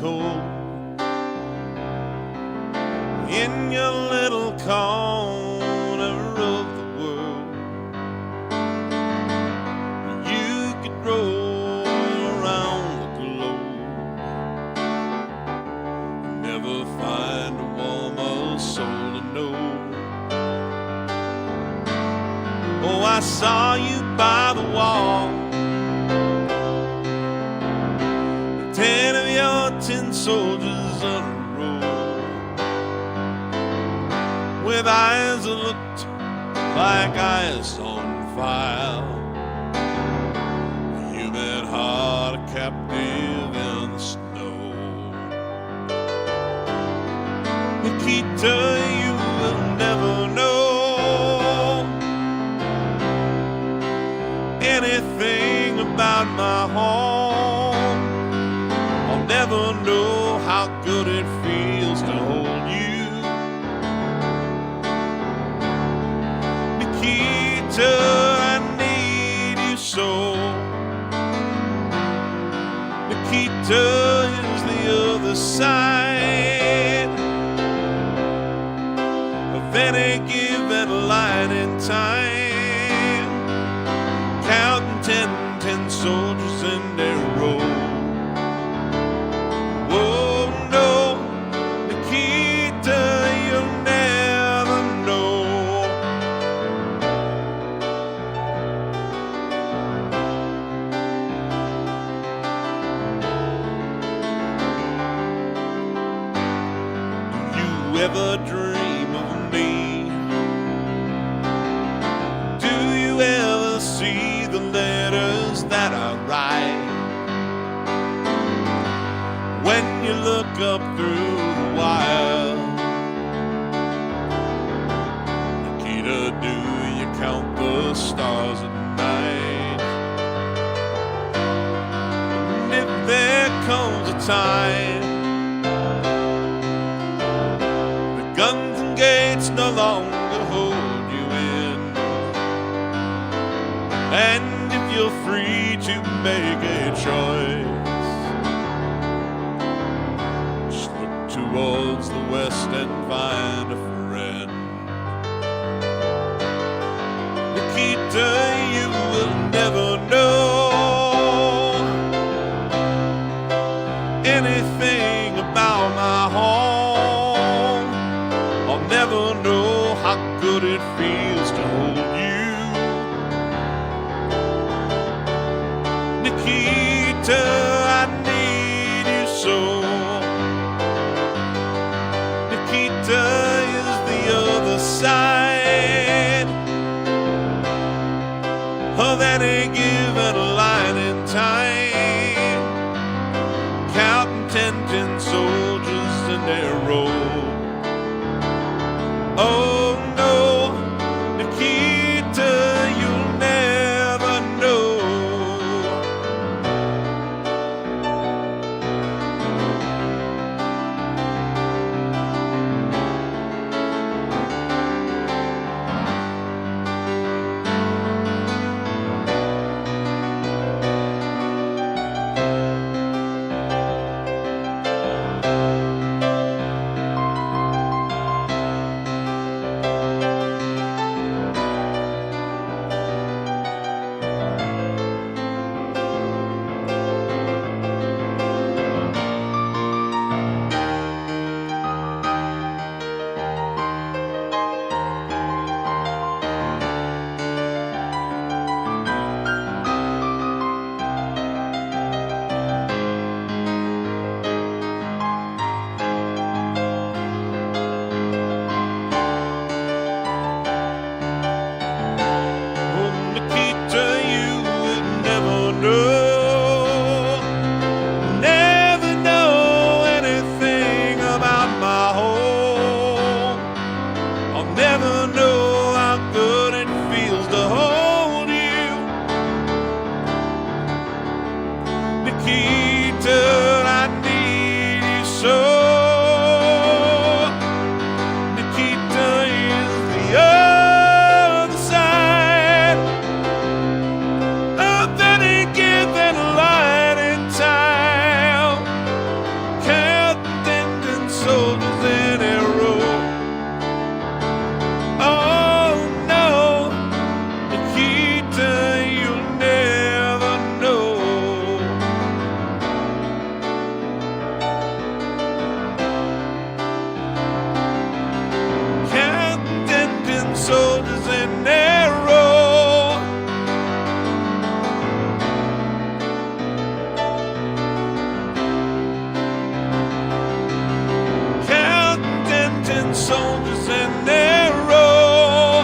cold in your little corner of the world. You could roll around the globe and never find a warmer soul to know. Oh, I saw you by the wall, 10 of your tin soldiers on a roll, with eyes that looked like ice on fire, a human heart, a captive in the snow. Nikita, you will never know anything about my home. I'll never know how good it feels to hold you. Nikita, I need you so. Nikita is the other side of any given line in time, counting 10 soldiers in their row. Oh no, Nikita, you'll never know. Do you ever dream of me? Do you ever see the letters that I write? When you look up through the wire, Nikita, do you count the stars at night? And if there comes a time the guns and gates no longer hold you in, and if you're free to make a choice, towards the west and find a friend. Nikita, you will never know anything about my home. I'll never know how good it feels to hold you. Nikita, I need you so. Nikita is the other side of any given line in time, counting 10 soldiers in their row. Oh no, Nikita, you'll never know. soldiers in a row. Oh no, Nikita, you'll never know. Counting soldiers in a row. Counting soldiers in a row.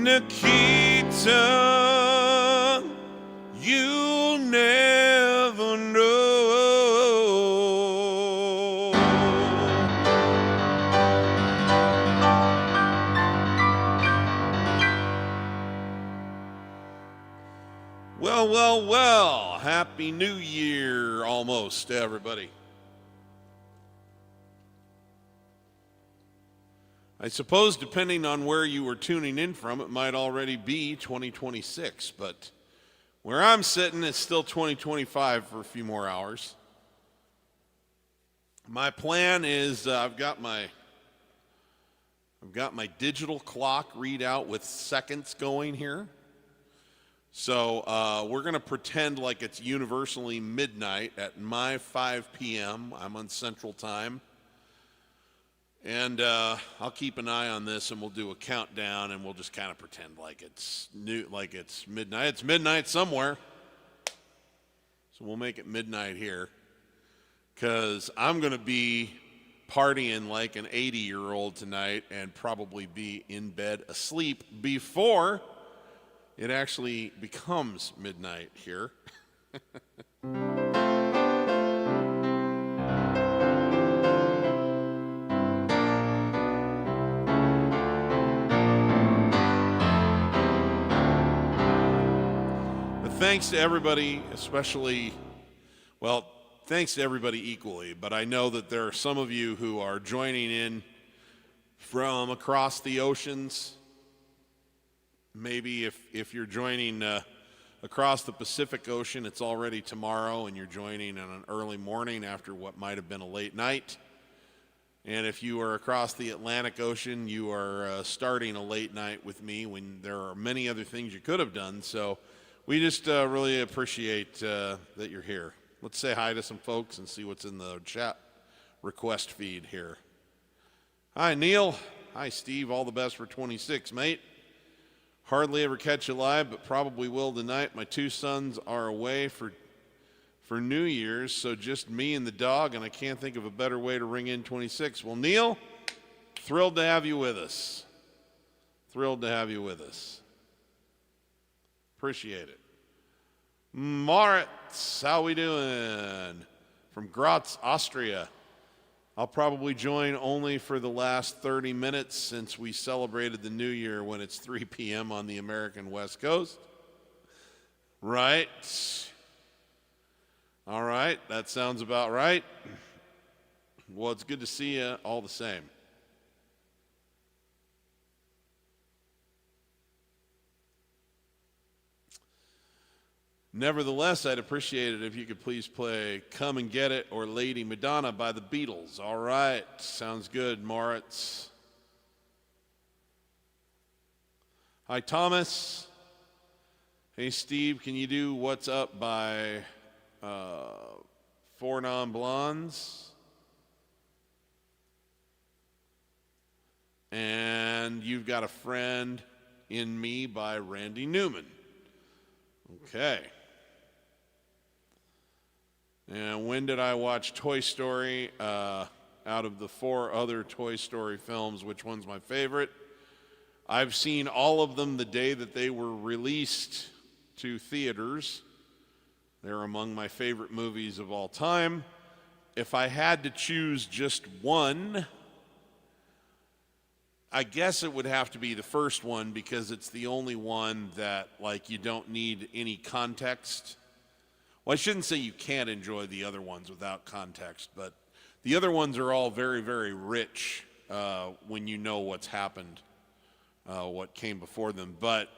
Nikita, you'll never know. Well, well, well, Happy New Year almost to everybody. I suppose depending on where you were tuning in from, it might already be 2026, but where I'm sitting, it's still 2025 for a few more hours. My plan is I've got my digital clock readout with seconds going here. So we're going to pretend like it's universally midnight at my 5 p.m. I'm on Central Time. And I'll keep an eye on this, and we'll do a countdown, and we'll just kind of pretend like it's like it's midnight. It's midnight somewhere, so we'll make it midnight here, because I'm going to be partying like an 80-year-old tonight and probably be in bed asleep before it actually becomes midnight here. Thanks to everybody, especially, well, thanks to everybody equally, but I know that there are some of you who are joining in from across the oceans. Maybe if you're joining across the Pacific Ocean, it's already tomorrow, and you're joining on an early morning after what might have been a late night. And if you are across the Atlantic Ocean, you are starting a late night with me when there are many other things you could have done. So we just really appreciate that you're here. Let's say hi to some folks and see what's in the chat request feed here. Hi, Neil. Hi, Steve. All the best for 26, mate. Hardly ever catch you live, but probably will tonight. My two sons are away for New Year's, so just me and the dog, and I can't think of a better way to ring in 26. Well, Neil, thrilled to have you with us. Thrilled to have you with us. Appreciate it. Moritz, how we doing? From Graz, Austria. I'll probably join only for the last 30 minutes since we celebrated the New Year when it's 3 p.m. on the American West Coast. Right. All right, that sounds about right. Well, it's good to see you all the same. Nevertheless, I'd appreciate it if you could please play Come and Get It or Lady Madonna by the Beatles. All right, sounds good, Moritz. Hi, Thomas. Hey, Steve, can you do What's Up by Four Non-Blondes? And You've Got a Friend in Me by Randy Newman. Okay. And when did I watch Toy Story? Out of the 4 other Toy Story films, which one's my favorite? I've seen all of them the day that they were released to theaters. They're among my favorite movies of all time. If I had to choose just one, I guess it would have to be the first one, because it's the only one that, like, you don't need any context. Well, I shouldn't say you can't enjoy the other ones without context, but the other ones are all very, very rich when you know what's happened. what came before them. But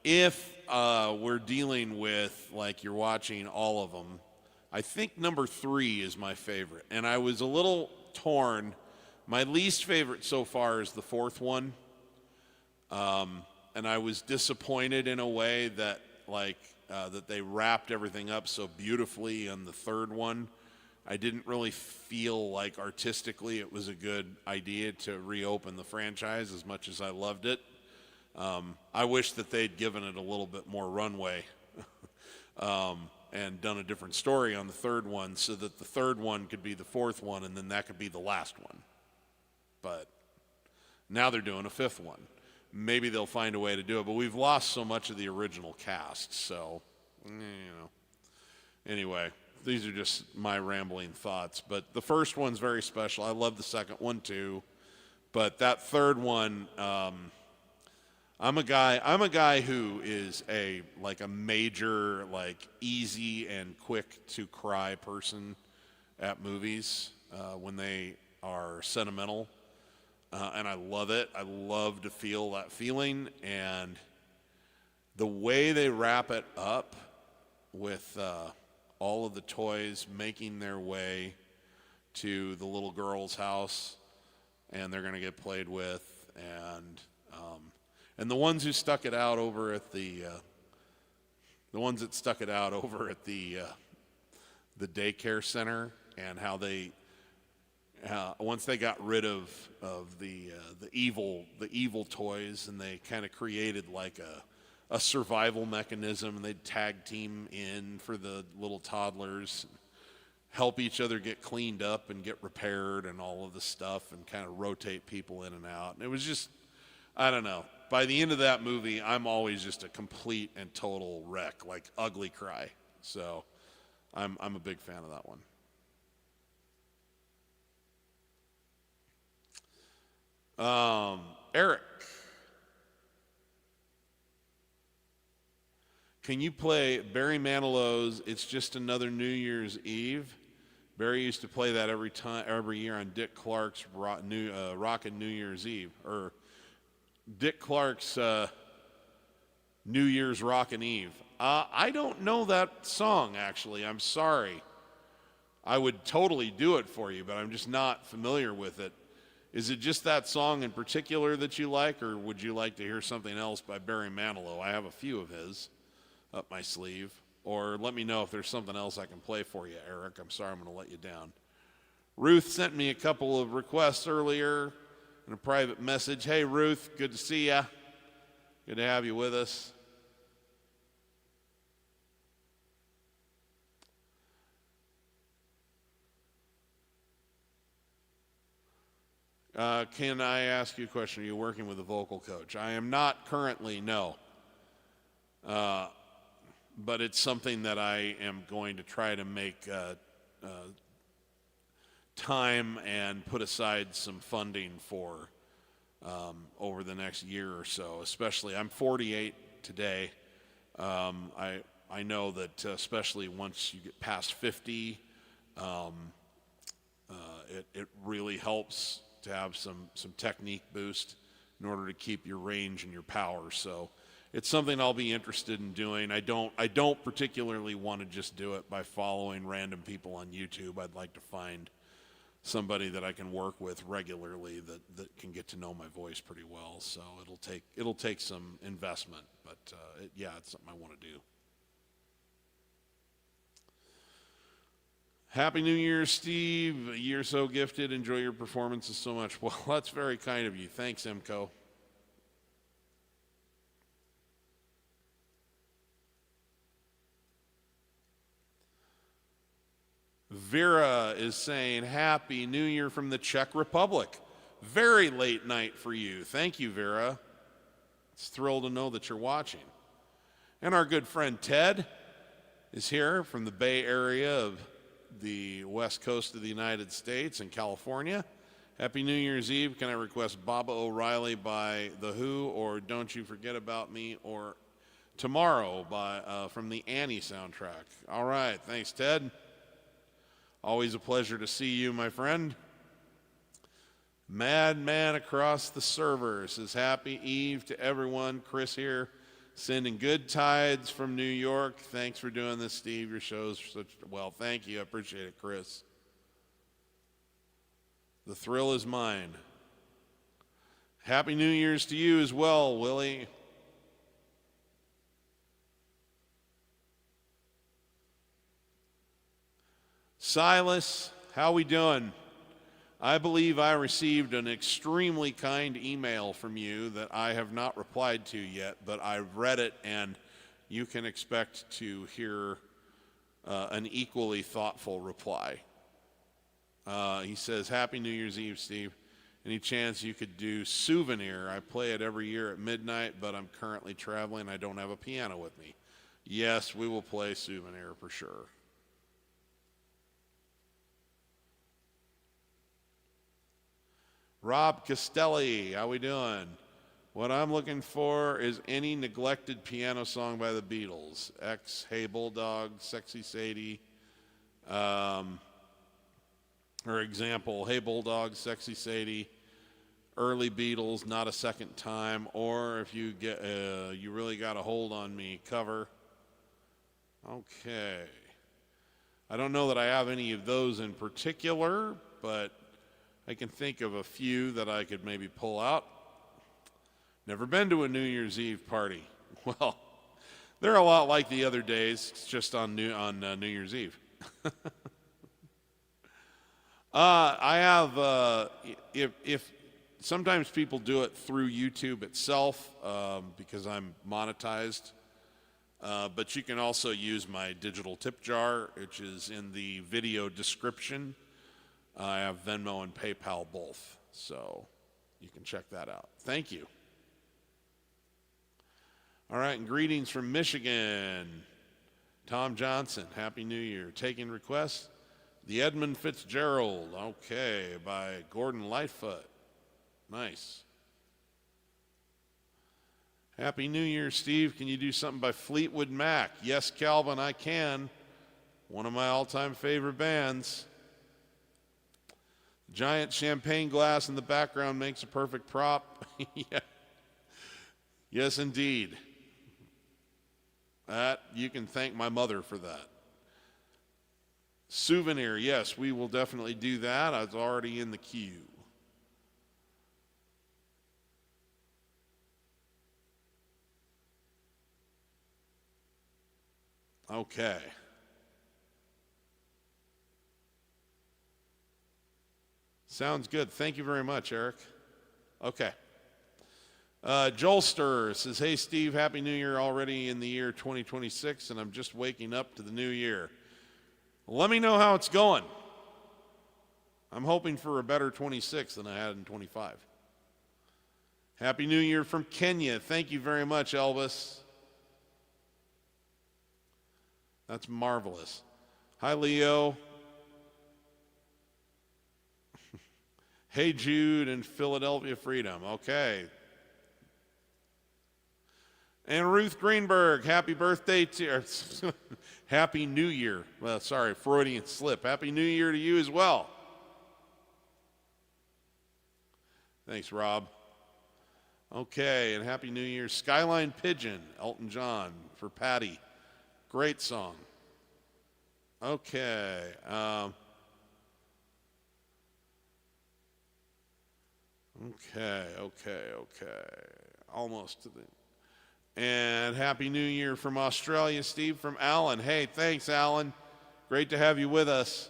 if we're dealing with, like, you're watching all of them, I think number 3 is my favorite. And I was a little torn. My least favorite so far is the 4th one. And I was disappointed in a way that, that they wrapped everything up so beautifully on the 3rd one. I didn't really feel like artistically it was a good idea to reopen the franchise as much as I loved it. I wish that they'd given it a little bit more runway and done a different story on the 3rd one so that the 3rd one could be the 4th one and then that could be the last one. But now they're doing a 5th one. Maybe they'll find a way to do it, but we've lost so much of the original cast, so, Anyway, these are just my rambling thoughts, but the first one's very special. I love the second one too, but that 3rd one, I'm a guy who is a major, easy and quick to cry person at movies when they are sentimental. And I love it. I love to feel that feeling. And the way they wrap it up with all of the toys making their way to the little girl's house, and they're going to get played with, and the ones who stuck it out over at the daycare center, and how they once they got rid of the evil toys, and they kind of created like a survival mechanism, and they'd tag team in for the little toddlers, help each other get cleaned up and get repaired and all of the stuff, and kind of rotate people in and out. And it was just, I don't know. By the end of that movie, I'm always just a complete and total wreck, like ugly cry. So I'm a big fan of that one. Eric, can you play Barry Manilow's "It's Just Another New Year's Eve"? Barry used to play that every year on Dick Clark's Rockin' New Year's Eve, or Dick Clark's New Year's Rockin' Eve. I don't know that song, actually. I'm sorry. I would totally do it for you, but I'm just not familiar with it. Is it just that song in particular that you like, or would you like to hear something else by Barry Manilow? I have a few of his up my sleeve. Or let me know if there's something else I can play for you, Eric. I'm sorry I'm going to let you down. Ruth sent me a couple of requests earlier in a private message. Hey, Ruth, good to see ya. Good to have you with us. Can I ask you a question? Are you working with a vocal coach? I am not currently, no. But it's something that I am going to try to make time and put aside some funding for over the next year or so. Especially, I'm 48 today. I know that especially once you get past 50, it really helps to have some technique boost in order to keep your range and your power. So it's something I'll be interested in doing. I don't particularly want to just do it by following random people on YouTube. I'd like to find somebody that I can work with regularly that can get to know my voice pretty well. So it'll take some investment, but it's something I want to do. Happy New Year, Steve. You're so gifted. Enjoy your performances so much. Well, that's very kind of you. Thanks, Emco. Vera is saying, Happy New Year from the Czech Republic. Very late night for you. Thank you, Vera. It's thrilled to know that you're watching. And our good friend Ted is here from the Bay Area of the west coast of the United States and California. Happy New Year's Eve. Can I request Baba O'Reilly by The Who, or Don't You Forget About Me, or Tomorrow from the Annie soundtrack? All right. Thanks, Ted. Always a pleasure to see you, my friend. Madman across the server says, happy Eve to everyone. Chris here, sending good tides from New York. Thanks for doing this, Steve. Your show's such, well, thank you. I appreciate it, Chris. The thrill is mine. Happy New Year's to you as well, Willie. Silas, how we doing? I believe I received an extremely kind email from you that I have not replied to yet, but I've read it, and you can expect to hear an equally thoughtful reply. He says, happy New Year's Eve, Steve. Any chance you could do Souvenir? I play it every year at midnight, but I'm currently traveling. I don't have a piano with me. Yes, we will play Souvenir for sure. Rob Castelli, how we doing? What I'm looking for is any neglected piano song by the Beatles. X, Hey Bulldog, Sexy Sadie. For example, Hey Bulldog, Sexy Sadie, early Beatles, Not a Second Time, or if you get You Really Got a Hold on Me cover. Okay. I don't know that I have any of those in particular, but I can think of a few that I could maybe pull out. Never been to a New Year's Eve party. Well, they're a lot like the other days. It's just on New Year's Eve. I have, if sometimes people do it through YouTube itself because I'm monetized, but you can also use my digital tip jar, which is in the video description. I have Venmo and PayPal both, so you can check that out. Thank you. All right, and greetings from Michigan. Tom Johnson, Happy New Year. Taking requests, The Edmund Fitzgerald, okay, by Gordon Lightfoot. Nice. Happy New Year, Steve. Can you do something by Fleetwood Mac? Yes, Calvin, I can. One of my all-time favorite bands. Giant champagne glass in the background makes a perfect prop. Yeah. Yes, indeed. That, you can thank my mother for that. Souvenir, yes, we will definitely do that. I was already in the queue. Okay. Sounds good. Thank you very much, Eric. Okay. Joelster says, hey, Steve, Happy New Year, already in the year 2026, and I'm just waking up to the new year. Let me know how it's going. I'm hoping for a better 26 than I had in 25. Happy New Year from Kenya. Thank you very much, Elvis. That's marvelous. Hi, Leo. Hey, Jude and Philadelphia Freedom. Okay. And Ruth Greenberg, happy birthday to, Happy New Year. Well, sorry, Freudian slip. Happy New Year to you as well. Thanks, Rob. Okay, and Happy New Year. Skyline Pigeon, Elton John, for Patty. Great song. Okay. Okay. Almost to the... And Happy New Year from Australia, Steve, from Alan. Hey, thanks, Alan. Great to have you with us.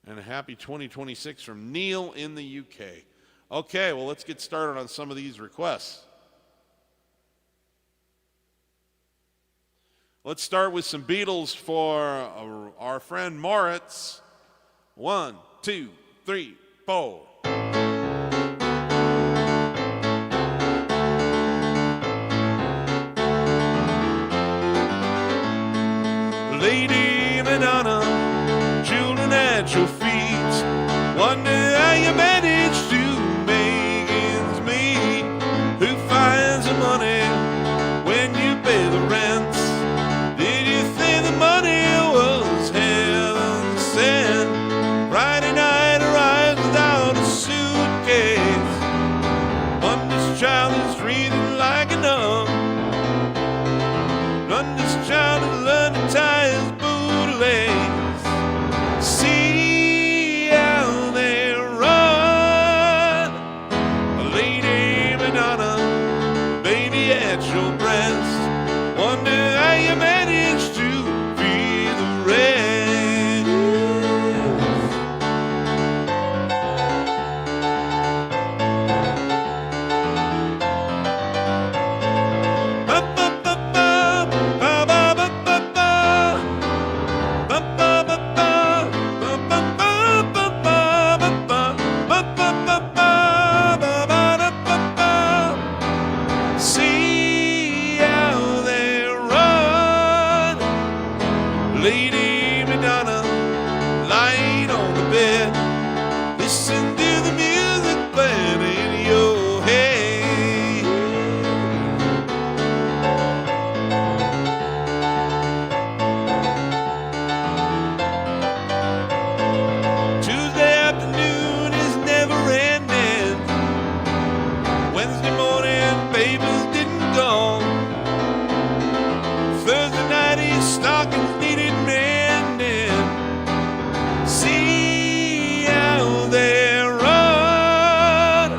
And a happy 2026 from Neil in the UK. Okay, well, let's get started on some of these requests. Let's start with some Beatles for our friend Moritz. 1, 2, 3, 4. Lady Madonna, children at your feet, wonder how you manage to make ends meet. Who finds the money when you pay the rent? Did you think the money was heaven sent? Friday night arrives at your breast. Wonder how you manage to feel the rest. See how they run, Lady Madonna, lying on the bed. Listen to the music playing in your head. Tuesday afternoon is never ending. Wednesday morning, babies didn't go. Thursday night, his stockings needed mending. See how they run,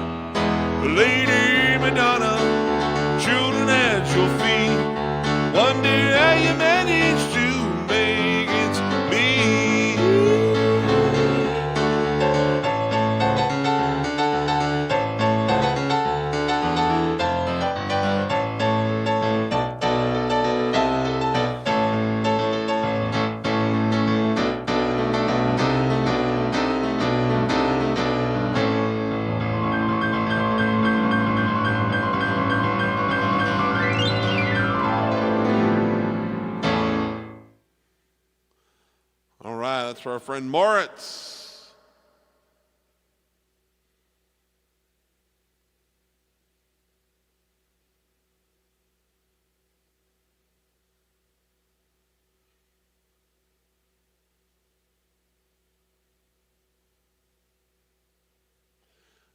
Lady Madonna, children at your feet. Wonder how you managed to make it me. All right, that's for our friend Moritz.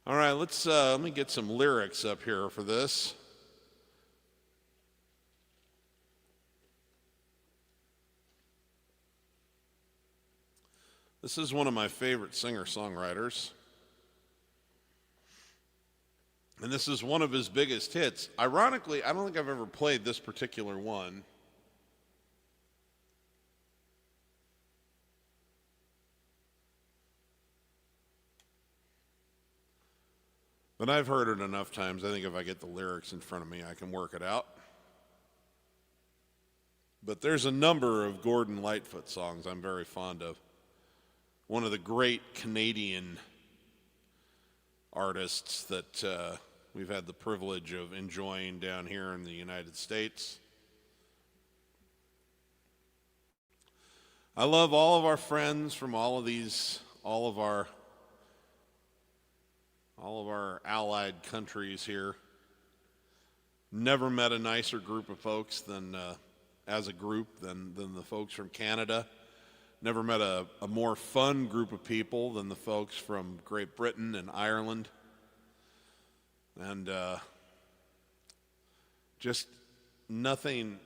All right, let me get some lyrics up here for this. This is one of my favorite singer-songwriters. And this is one of his biggest hits. Ironically, I don't think I've ever played this particular one. But I've heard it enough times. I think if I get the lyrics in front of me, I can work it out. But there's a number of Gordon Lightfoot songs I'm very fond of. One of the great Canadian artists that we've had the privilege of enjoying down here in the United States. I love all of our friends from all of our allied countries here. Never met a nicer group of folks than as a group than the folks from Canada. Never met a more fun group of people than the folks from Great Britain and Ireland. And just nothing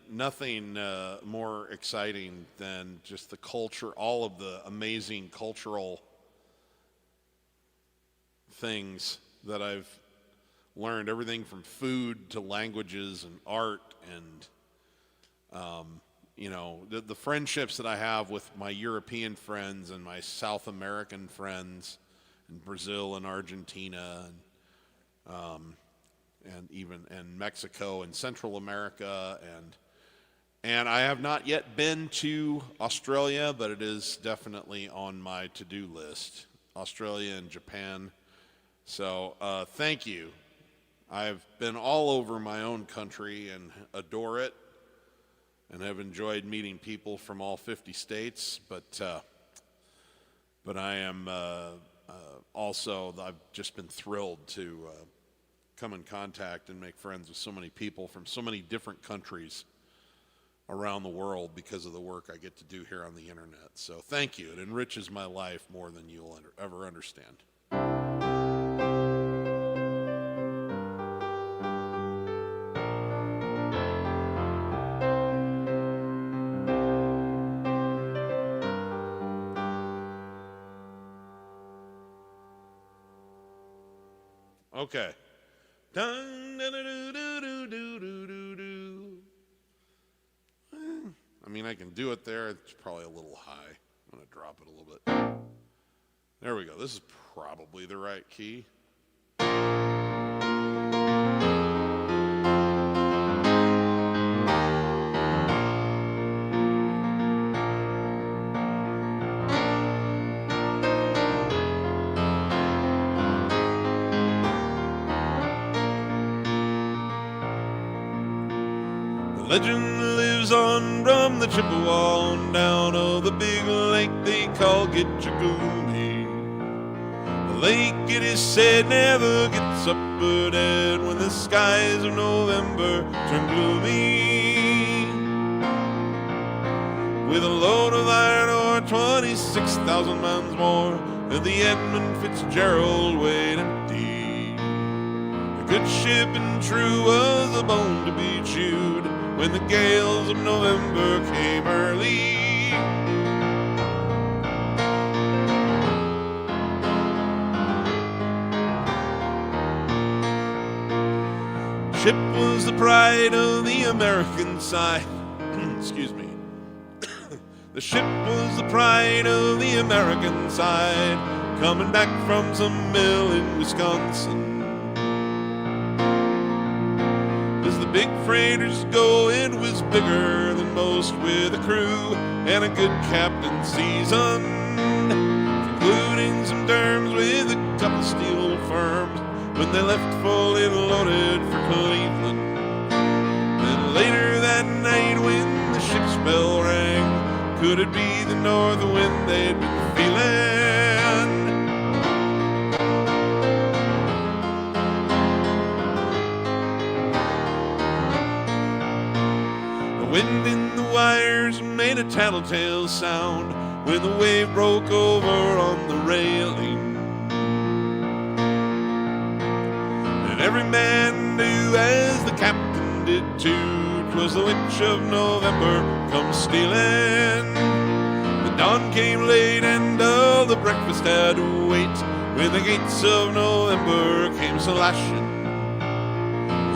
more exciting than just the culture, all of the amazing cultural things that I've learned, everything from food to languages and art and the friendships that I have with my European friends and my South American friends in Brazil and Argentina and even Mexico and Central America and I have not yet been to Australia, but it is definitely on my to-do list. Australia and Japan. So thank you. I've been all over my own country and adore it, and have enjoyed meeting people from all 50 states. But I am also, I've just been thrilled to come in contact and make friends with so many people from so many different countries around the world because of the work I get to do here on the internet. So thank you. It enriches my life more than you'll ever understand. Okay. Dun, dun, dun, dun, dun, dun, dun, dun. mean, I can do it there. It's probably a little high. I'm going to drop it a little bit. There we go. This is probably the right key. Legend lives on from the Chippewa on down of the big lake they call Gitchagumi. The lake, it is said, never gets up or dead when the skies of November turn gloomy. With a load of iron ore, 26,000 pounds more than the Edmund Fitzgerald weighed empty. A good ship and true was a bone to be chewed when the gales of November came early. Ship was the pride of the American side. Excuse me. The ship was the pride of the American side, coming back from some mill in Wisconsin. As the big freighters go, it was bigger than most, with a crew and a good captain seasoned, concluding some terms with a couple steel firms when they left fully loaded for Cleveland. Then later that night when the ship's bell rang, could it be the north wind they'd been feeling? The wind in the wires made a tattletale sound when the wave broke over on the railing. And every man knew, as the captain did too, 'twas the witch of November come stealing. The dawn came late and all the breakfast had to wait when the gates of November came slashing.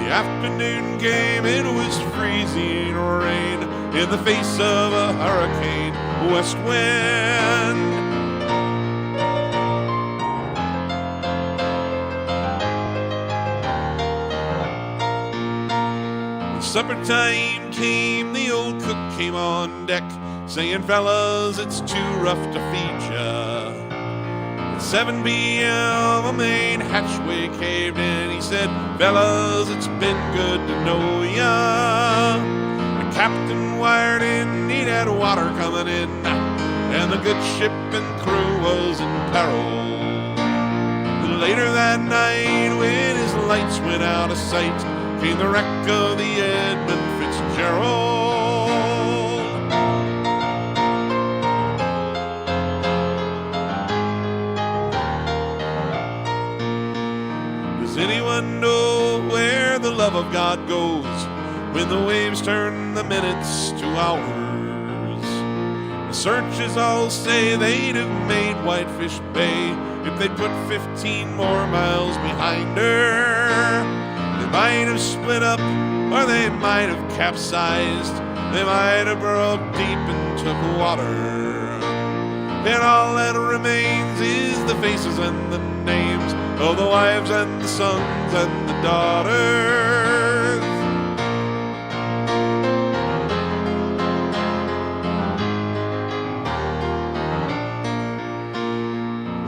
The afternoon came, it was freezing rain in the face of a hurricane west wind. When supper time came, the old cook came on deck, saying, "Fellas, it's too rough to feed ya." At 7 p.m. a main hatchway caved in. He said, "Fellas, it's been good to know ya." The captain wired in, he'd had water coming in, and the good ship and crew was in peril. Later that night, when his lights went out of sight, came the wreck of the Edmund Fitzgerald. Does anyone know where the love of God goes when the waves turn the minutes to hours? The searchers all say they'd have made Whitefish Bay if they'd put 15 more miles behind her. They might have split up, or they might have capsized. They might have broke deep and took water. And all that remains is the faces and the names of the wives and the sons and the daughters.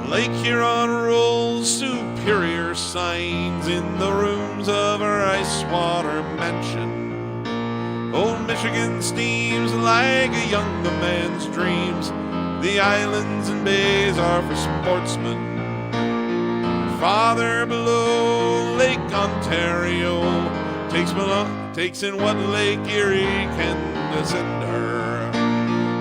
Lake Huron rolls superior signs in the rooms of her ice water mansion. Old Michigan steams like a younger man's dreams. The islands and bays are for sportsmen. Farther below, Lake Ontario takes in what Lake Erie can send her.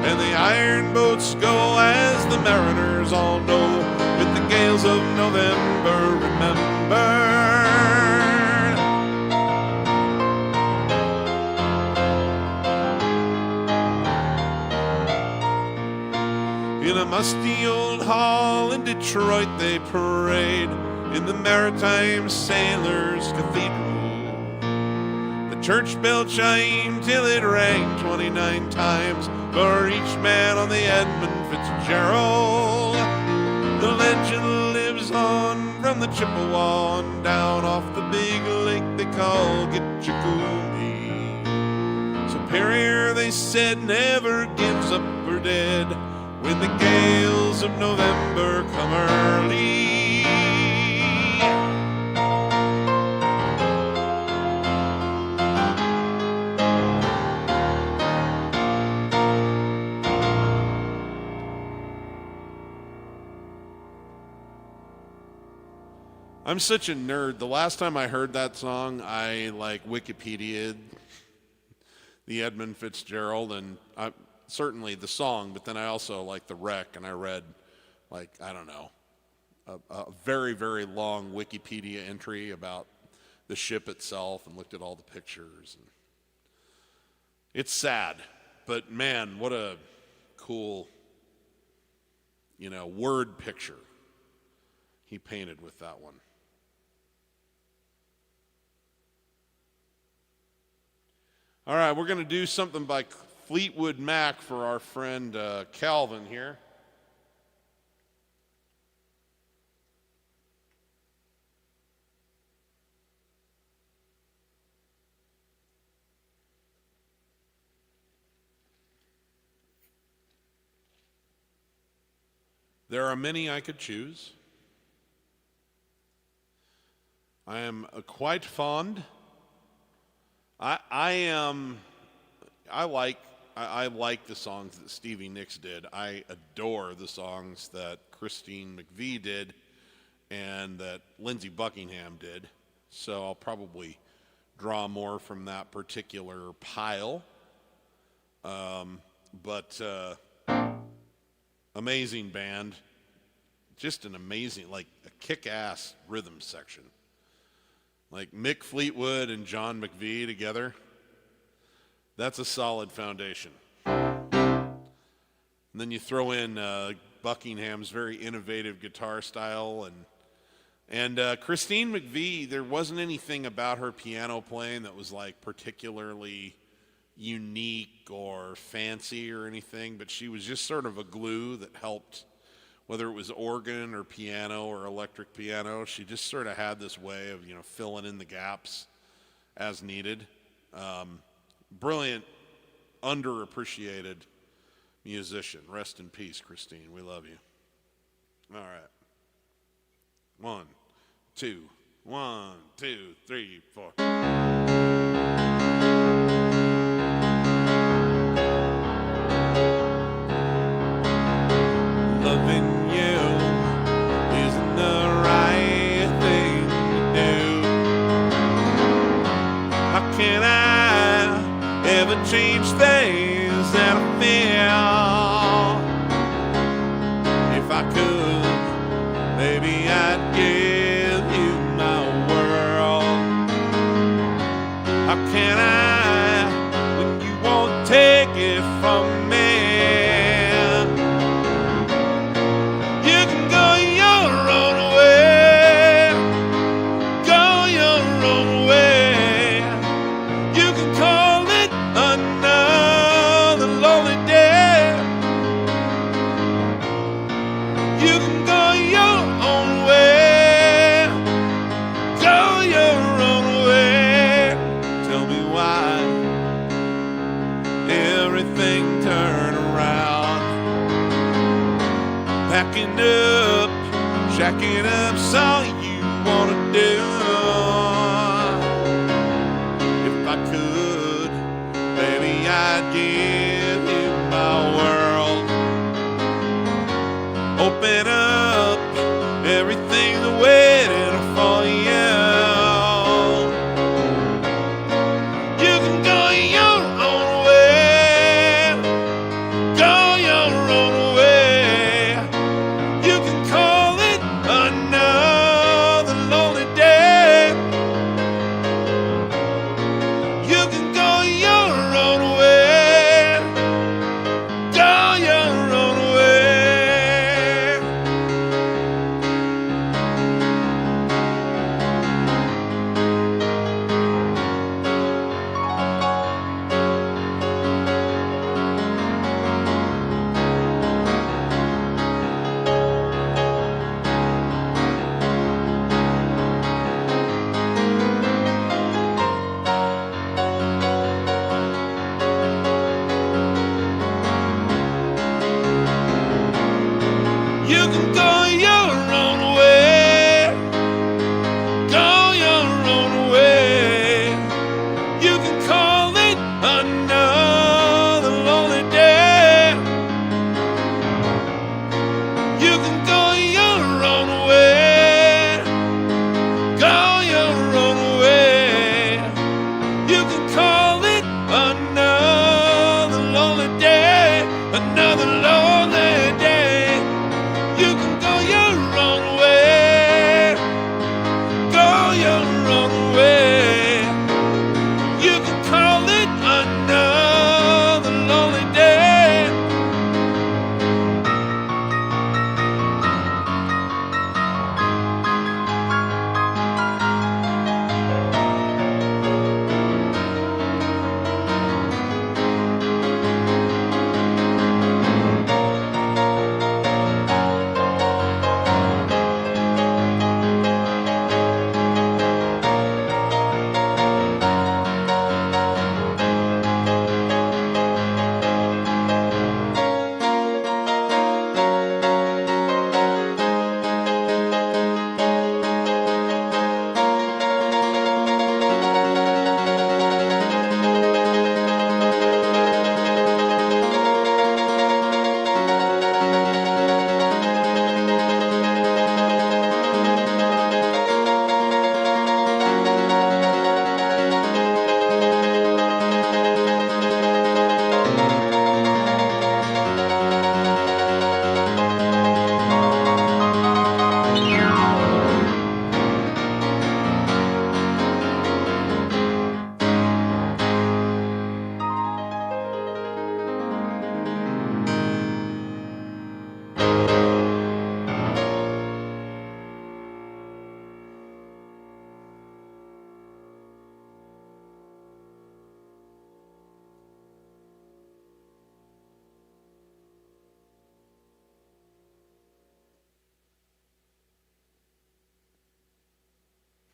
And the iron boats go, as the mariners all know, with the gales of November remembered. In a musty old hall in Detroit they parade in the Maritime Sailors Cathedral. The Church bell chimed till it rang 29 times for each man on the Edmund Fitzgerald. The legend lives on from the Chippewa on down off the big lake they call Gitchagumi. Superior, they said, never gives up her dead when the gales of November come early. I'm such a nerd. The last time I heard that song, I Wikipedia'd the Edmund Fitzgerald, and certainly the song, but then I also the wreck, and I read a very, very long Wikipedia entry about the ship itself and looked at all the pictures. And it's sad, but man, what a cool, word picture he painted with that one. All right, we're going to do something by Fleetwood Mac for our friend Calvin here. There are many I could choose. I am quite fond. I like the songs that Stevie Nicks did. I adore the songs that Christine McVie did and that Lindsey Buckingham did. So I'll probably draw more from that particular pile. But amazing band. Just an amazing, a kick-ass rhythm section. Mick Fleetwood and John McVie together, that's a solid foundation. And then you throw in Buckingham's very innovative guitar style, and Christine McVie, there wasn't anything about her piano playing that was particularly unique or fancy or anything, but she was just sort of a glue that helped. Whether it was organ or piano or electric piano, she just sort of had this way of, filling in the gaps as needed. Brilliant, underappreciated musician. Rest in peace, Christine. We love you. All right. 1, 2, 1, 2, 3, 4. Loving you isn't the right thing to do. How can I ever change things that I feel? If I could, maybe I'd give you my world. How can I when you won't take it from me? Shacking up's all you wanna do. If I could, baby, I'd give you my world. Open up everything's waiting for you. You can go your own way. Go your own way. You can call it another lonely day. You can go your own way. Go your own way. call it another lonely day, another lonely day. You can go your own way, go your own way. You can call it another lonely day.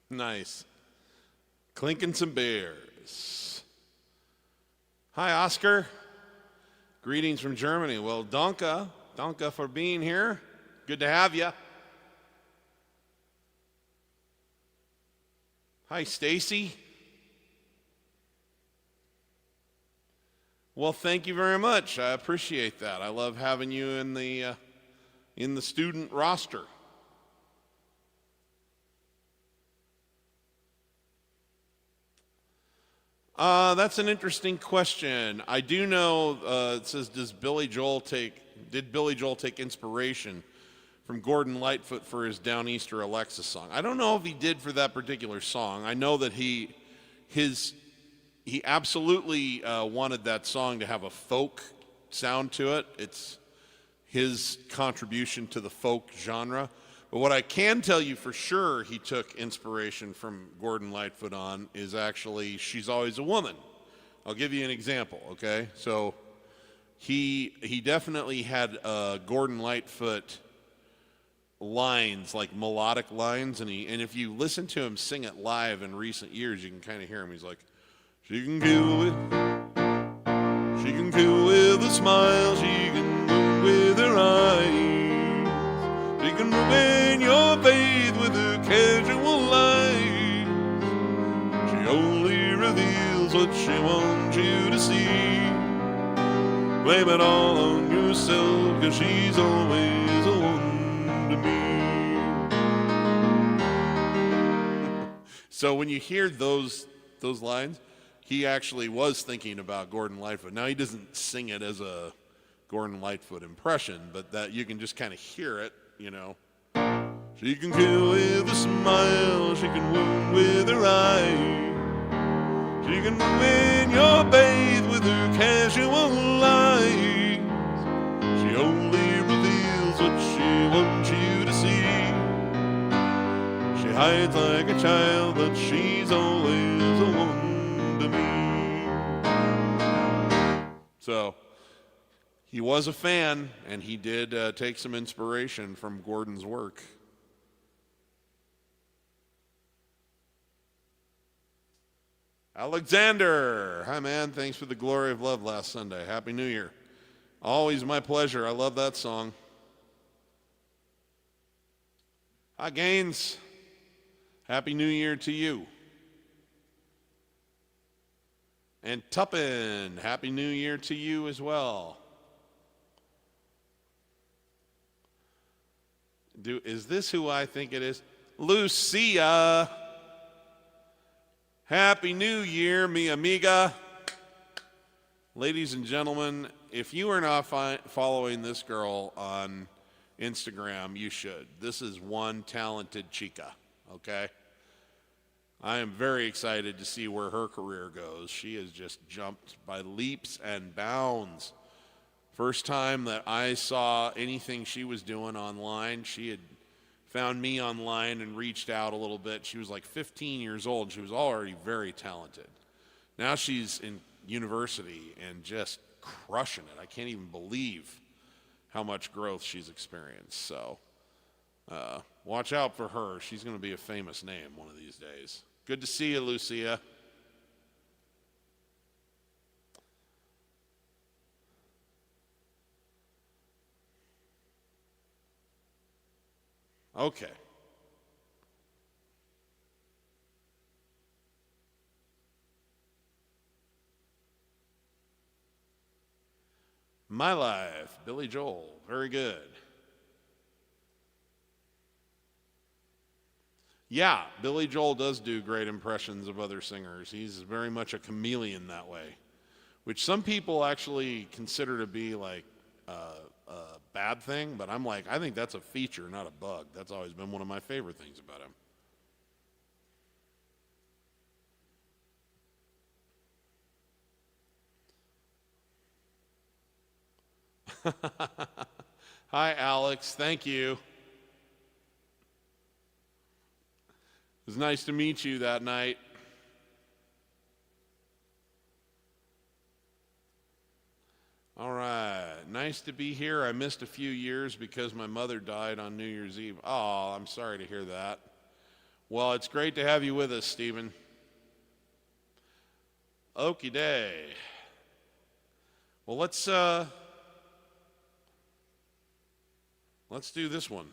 Nice. Clinking some beers. Hi, Oscar. Greetings from Germany. Well, danke for being here. Good to have you. Hi, Stacy. Well, thank you very much. I appreciate that. I love having you in the student roster. That's an interesting question. I do know it says, did Billy Joel take inspiration from Gordon Lightfoot for his Downeaster Alexa song? I don't know if he did for that particular song. I know that he absolutely wanted that song to have a folk sound to it. It's his contribution to the folk genre. But what I can tell you for sure he took inspiration from Gordon Lightfoot on is actually She's Always a Woman. I'll give you an example, okay? So he definitely had Gordon Lightfoot lines, like melodic lines, and if you listen to him sing it live in recent years, you can kind of hear him. He's like, she can kill with a smile, she can move with her eyes. She can ruin your faith with her casual lies. She only reveals what she wants you to see. Blame it all on yourself, 'cause she's always a one to me. So when you hear those lines, he actually was thinking about Gordon Lightfoot. Now he doesn't sing it as a Gordon Lightfoot impression, but that you can just kind of hear it. You know, she can kill with a smile, she can wound with her eye. She can ruin your faith with her casual lies. She only reveals what she wants you to see. She hides like a child, but she's always a one to me. So he was a fan, and he did take some inspiration from Gordon's work. Alexander, hi man, thanks for the glory of love last Sunday. Happy New Year. Always my pleasure. I love that song. Hi Gaines, Happy New Year to you. And Tuppin, Happy New Year to you as well. Is this who I think it is? Lucia. Happy New Year, mi amiga. Ladies and gentlemen, if you are not following this girl on Instagram, you should. This is one talented chica, okay? I am very excited to see where her career goes. She has just jumped by leaps and bounds. First time that I saw anything she was doing online, she had found me online and reached out a little bit. She was like 15 years old. She was already very talented. Now she's in university and just crushing it. I can't even believe how much growth she's experienced. So watch out for her. She's going to be a famous name one of these days. Good to see you, Lucia. Okay. My Life, Billy Joel. Very good. Yeah, Billy Joel does do great impressions of other singers. He's very much a chameleon that way, which some people actually consider to be like a bad thing, but I'm like, I think that's a feature, not a bug. That's always been one of my favorite things about him. Hi, Alex. Thank you. It was nice to meet you that night. All right. Nice to be here. I missed a few years because my mother died on New Year's Eve. Oh, I'm sorry to hear that. Well, it's great to have you with us, Stephen. Okie day. Well, let's do this one.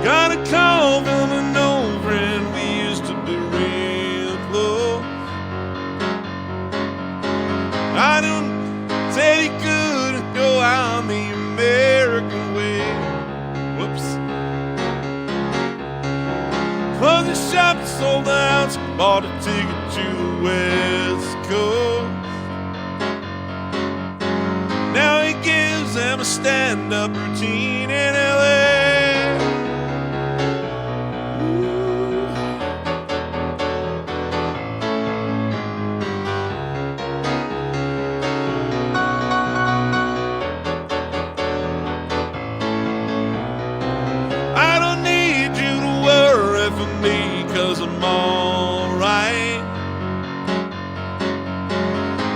Got a call from an old friend, we used to be real close. I done said he couldn't go out the American way. Whoops. Closed the shop, sold the house, bought a ticket to the West Coast. Now he gives them a stand-up routine in LA. Cause I'm alright.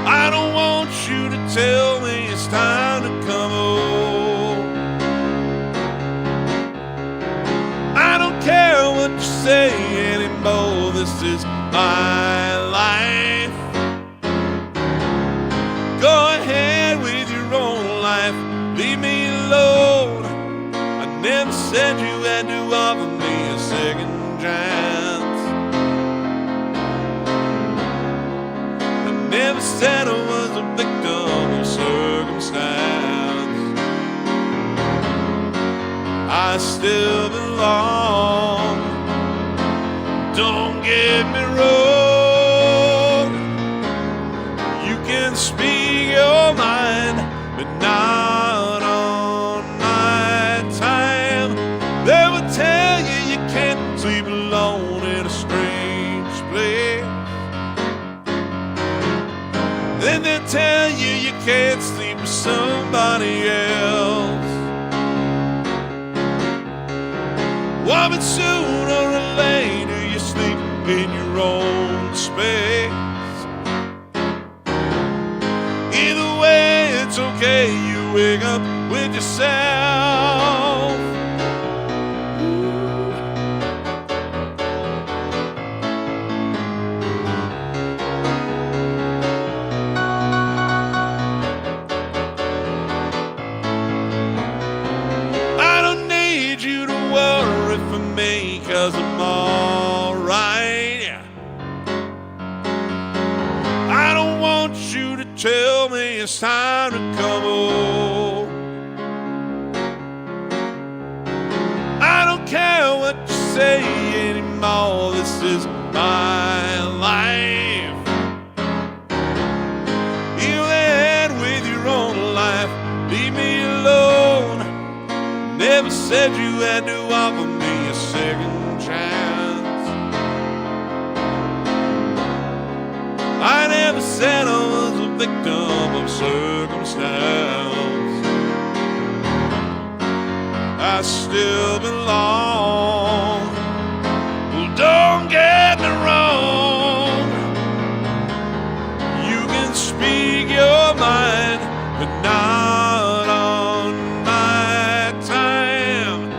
I don't want you to tell me it's time to come home. I don't care what you say anymore. This is my life. said you had to offer me a second chance. I never said I was a victim of circumstance. I still belong. Don't get me wrong. You can speak your mind, but not on my time. They will tell you you can't sleep alone in a strange place. Then they'll tell you you can't sleep with somebody else. Well, but sooner or later you sleep in your own space. Either way, it's okay, you wake up with yourself. I don't need you to worry for me, 'cause I'm alright. I don't want you to tell me it's time to come home. I don't care what you say anymore. This is my life. You ahead with your own life. Leave me alone. Never said you had to offer me a second chance. I never said I was a victim of circumstance. I still belong. Well, don't get me wrong. You can speak your mind, but not on my time.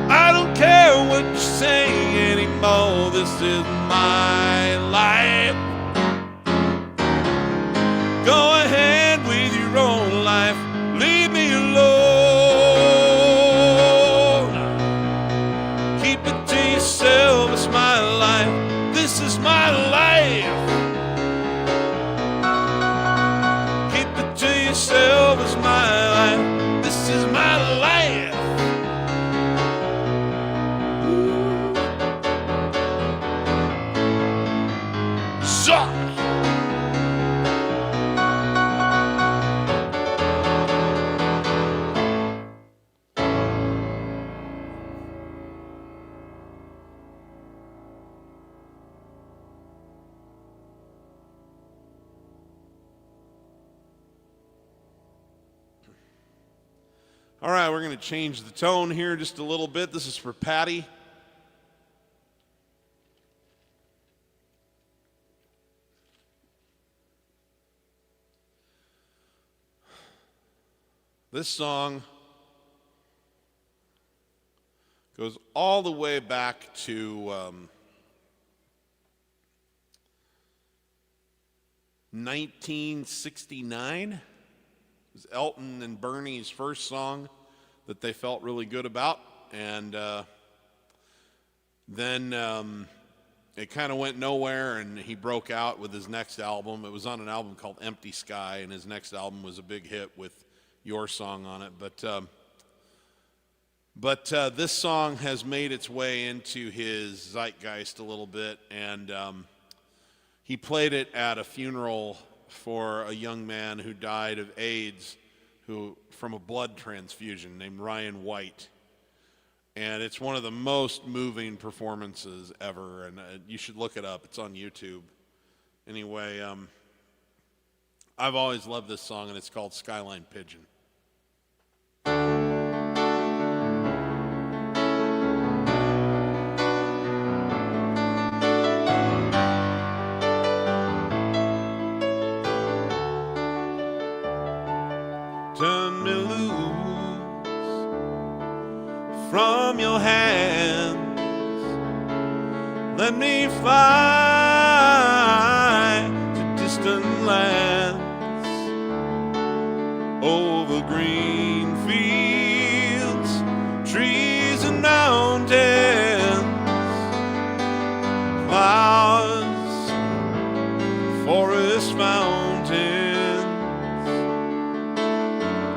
I don't care what you say anymore. This is my life. Go ahead with your own life. Leave me alone. Keep it to yourself. It's my life. This is my life. Keep it to yourself. It's my life. This is my life. So. All right, we're going to change the tone here just a little bit. This is for Patty. This song goes all the way back to 1969. It was Elton and Bernie's first song that they felt really good about. And then it kind of went nowhere, and he broke out with his next album. It was on an album called Empty Sky, and his next album was a big hit with your song on it. But this song has made its way into his zeitgeist a little bit, and he played it at a funeral for a young man who died of AIDS from a blood transfusion named Ryan White. And it's one of the most moving performances ever, and you should look it up. It's on YouTube. Anyway, I've always loved this song, and it's called Skyline Pigeon. Turn me loose, from your hands. Let me fly to distant lands, over green fields, trees and mountains, clouds, forest fountains,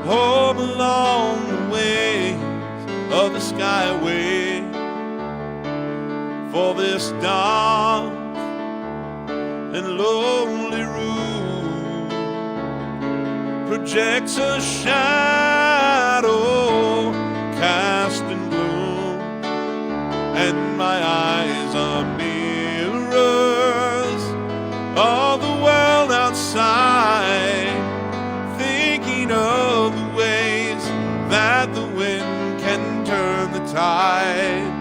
home along the ways of the skyway. For this dark and lonely room projects a shadow cast in gloom, and my eyes are mirrors of the world outside, thinking of the ways that the wind can turn the tide.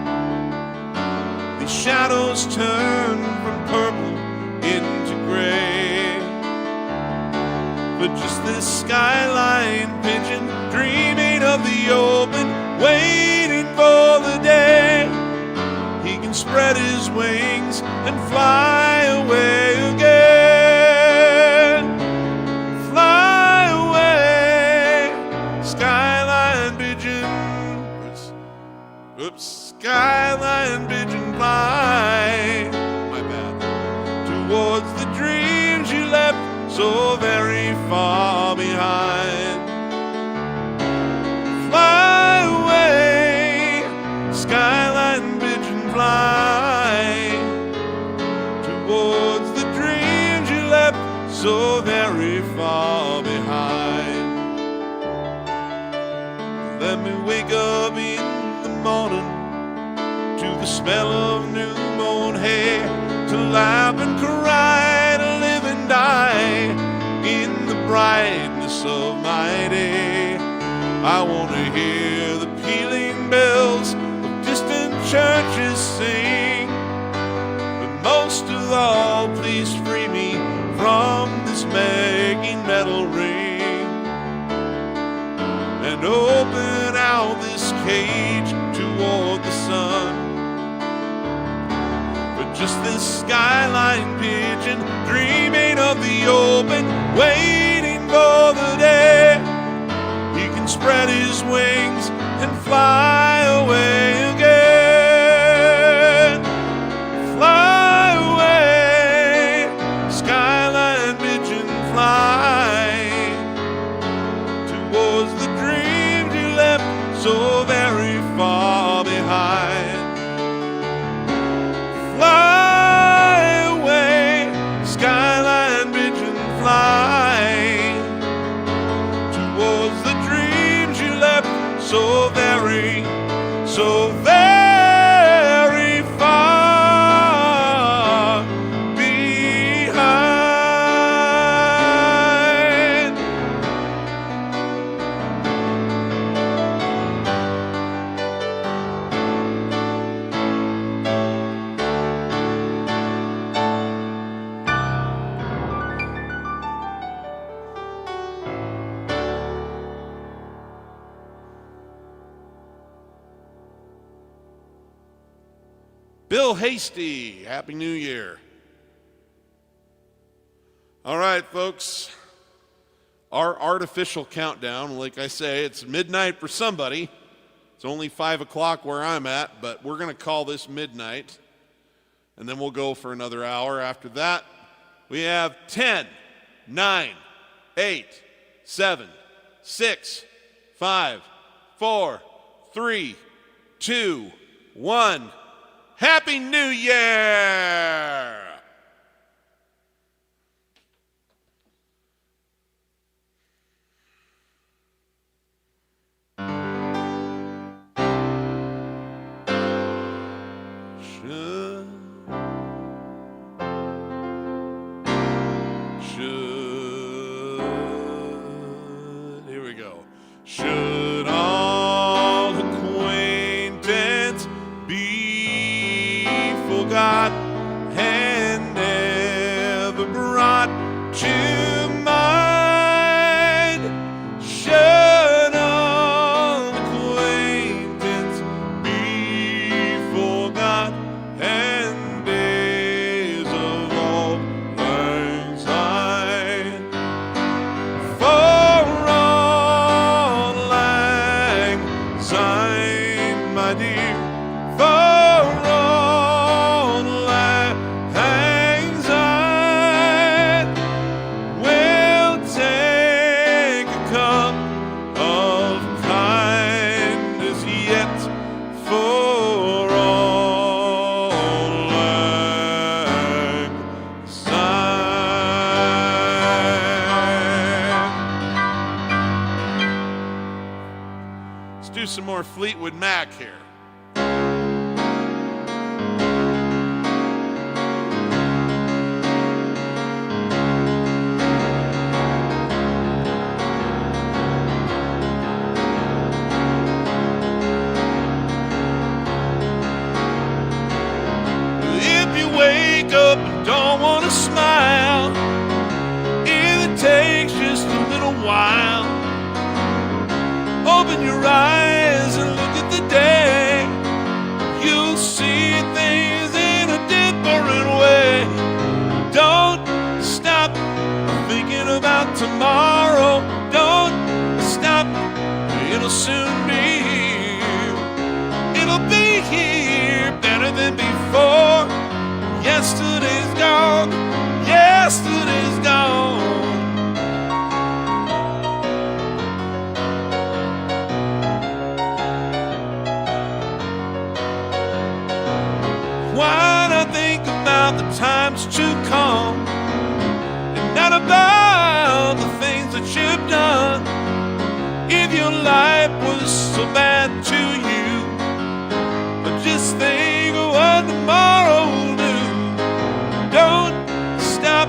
Shadows turn from purple into gray, but just this skyline pigeon dreaming of the open, waiting for the day he can spread his wings and fly away again. Fly away, skyline pigeon. Oops, skyline pigeon. Fly, my bad, towards the dreams you left so very far behind. Fly away, skyline pigeon, fly towards the dreams you left so very far behind. Let me wake up in the morning to the smell of new mown hay, to laugh and cry, to live and die in the brightness of my day. I want to hear the pealing bells of distant churches sing, but most of all, please free me from this nagging metal ring, and open out this cage toward the sun. Just this skyline pigeon dreaming of the open, waiting for the day he can spread his wings and fly away again. Fly away, skyline pigeon, fly towards the dreams you left so very far behind. So very, so very far behind. Bill Hasty, Happy New Year. All right, folks, our artificial countdown, like I say, it's midnight for somebody. It's only 5 o'clock where I'm at, but we're going to call this midnight, and then we'll go for another hour. After that, we have 10, 9, 8, 7, 6, 5, 4, 3, 2, 1. Happy New Year! Here we go. Should all acquaintance be forgot and never brought to mind? Should all acquaintance do some more Fleetwood Mac here. If you wake up and don't want to smile, if it takes just a little while, open your eyes and look at the day. You'll see things in a different way. Don't stop thinking about tomorrow. Don't stop, it'll soon be here. It'll be here better than before. Yesterday's gone, yesterday's gone. Why not think about the times to come and not about the things that you've done? If your life was so bad to you, but just think of what tomorrow will do. Don't stop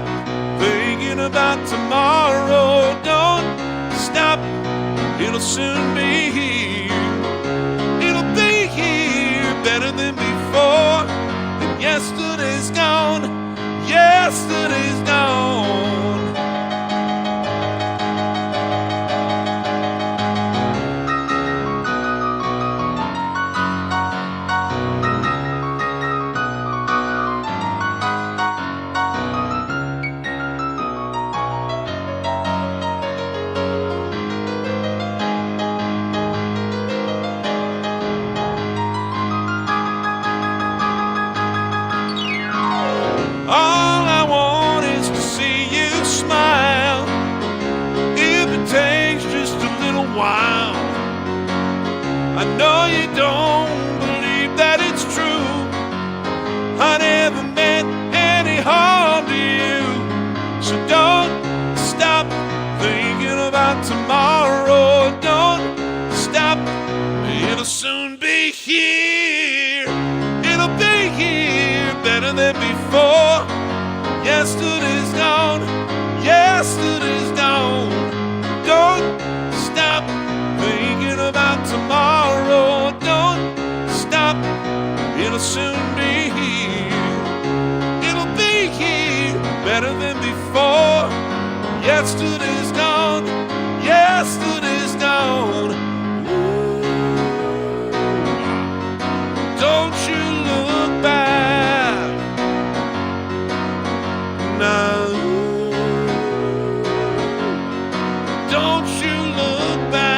thinking about tomorrow. Don't stop, it'll soon be here. It'll be here better than before. Yesterday's gone, yesterday's gone. All I want is to see you smile. If it takes just a little while, I know you don't believe that it's true. I never meant any harm to you. So don't stop thinking about tomorrow. Don't stop, it'll soon be here. It'll be here better than before. Yesterday's gone, yesterday's gone. Don't stop thinking about tomorrow. Don't stop, it'll soon be here. It'll be here better than before. Yesterday's gone, yesterday's gone. Ooh. Don't you look back now. Don't you look back.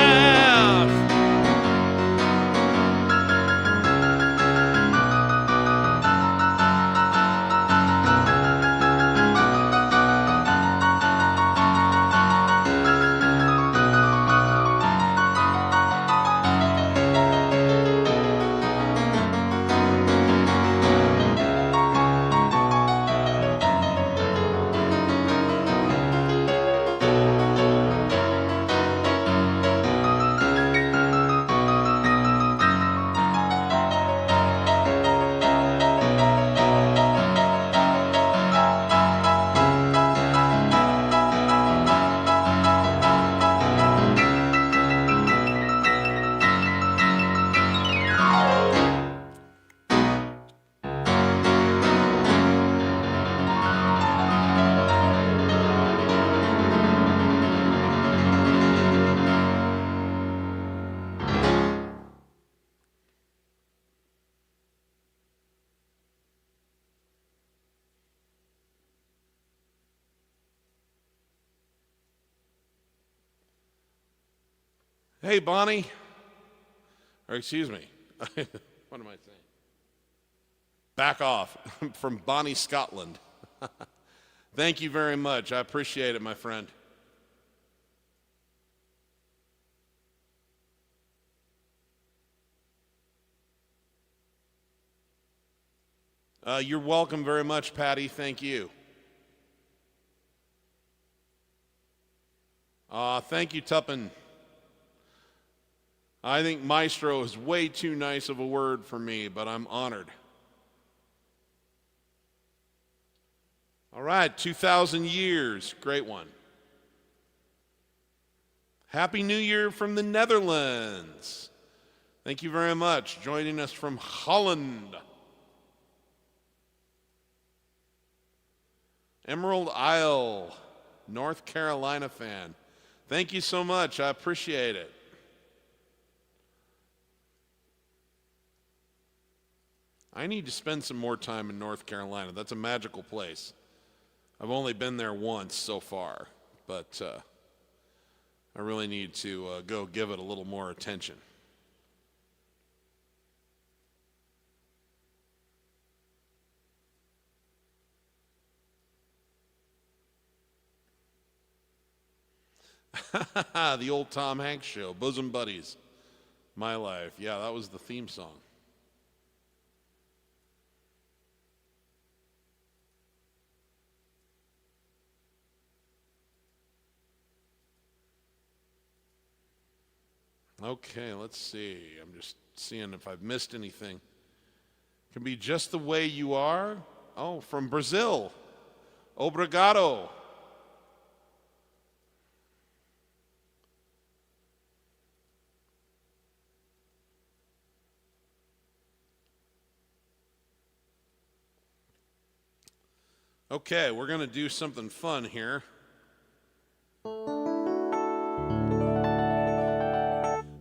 Hey, Bonnie, or excuse me, what am I saying? Back off, from Bonnie, Scotland. Thank you very much. I appreciate it, my friend. You're welcome very much, Patty. Thank you. Thank you, Tuppen. I think maestro is way too nice of a word for me, but I'm honored. All right, 2,000 years, great one. Happy New Year from the Netherlands. Thank you very much. Joining us from Holland. Emerald Isle, North Carolina fan. Thank you so much. I appreciate it. I need to spend some more time in North Carolina. That's a magical place. I've only been there once so far, but I really need to go give it a little more attention. The old Tom Hanks show, Bosom Buddies, My Life. Yeah, that was the theme song. Okay, let's see. I'm just seeing if I've missed anything. Can be just the way you are. Oh, from Brazil. Obrigado. Okay, we're going to do something fun here.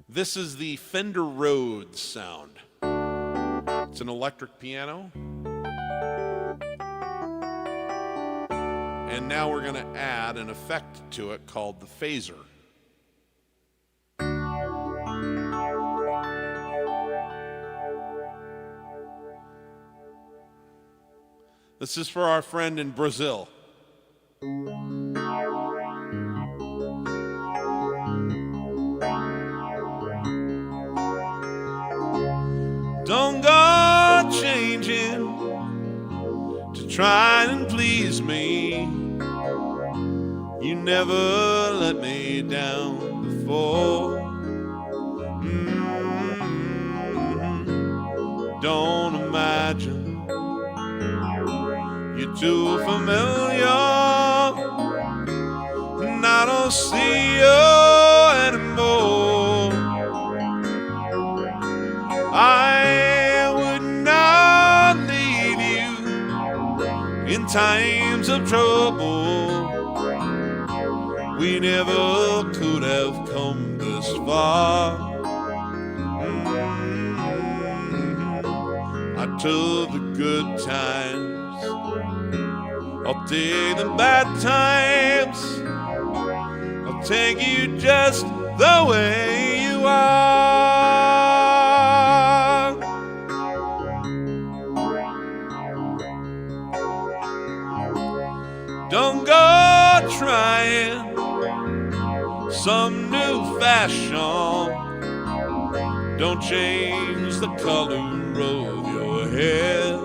This is the Fender Rhodes sound. It's an electric piano. And now we're going to add an effect to it called the phaser. This is for our friend in Brazil. Don't go changing to try and please me. You never let me down before. Don't imagine you're too familiar, and I don't see you anymore. I would not leave you in times of trouble. We never could have come this far. I took the good times, I'll take the bad times. I'll take you just the way you are. Don't go trying some new fashion. Don't change the color of your hair.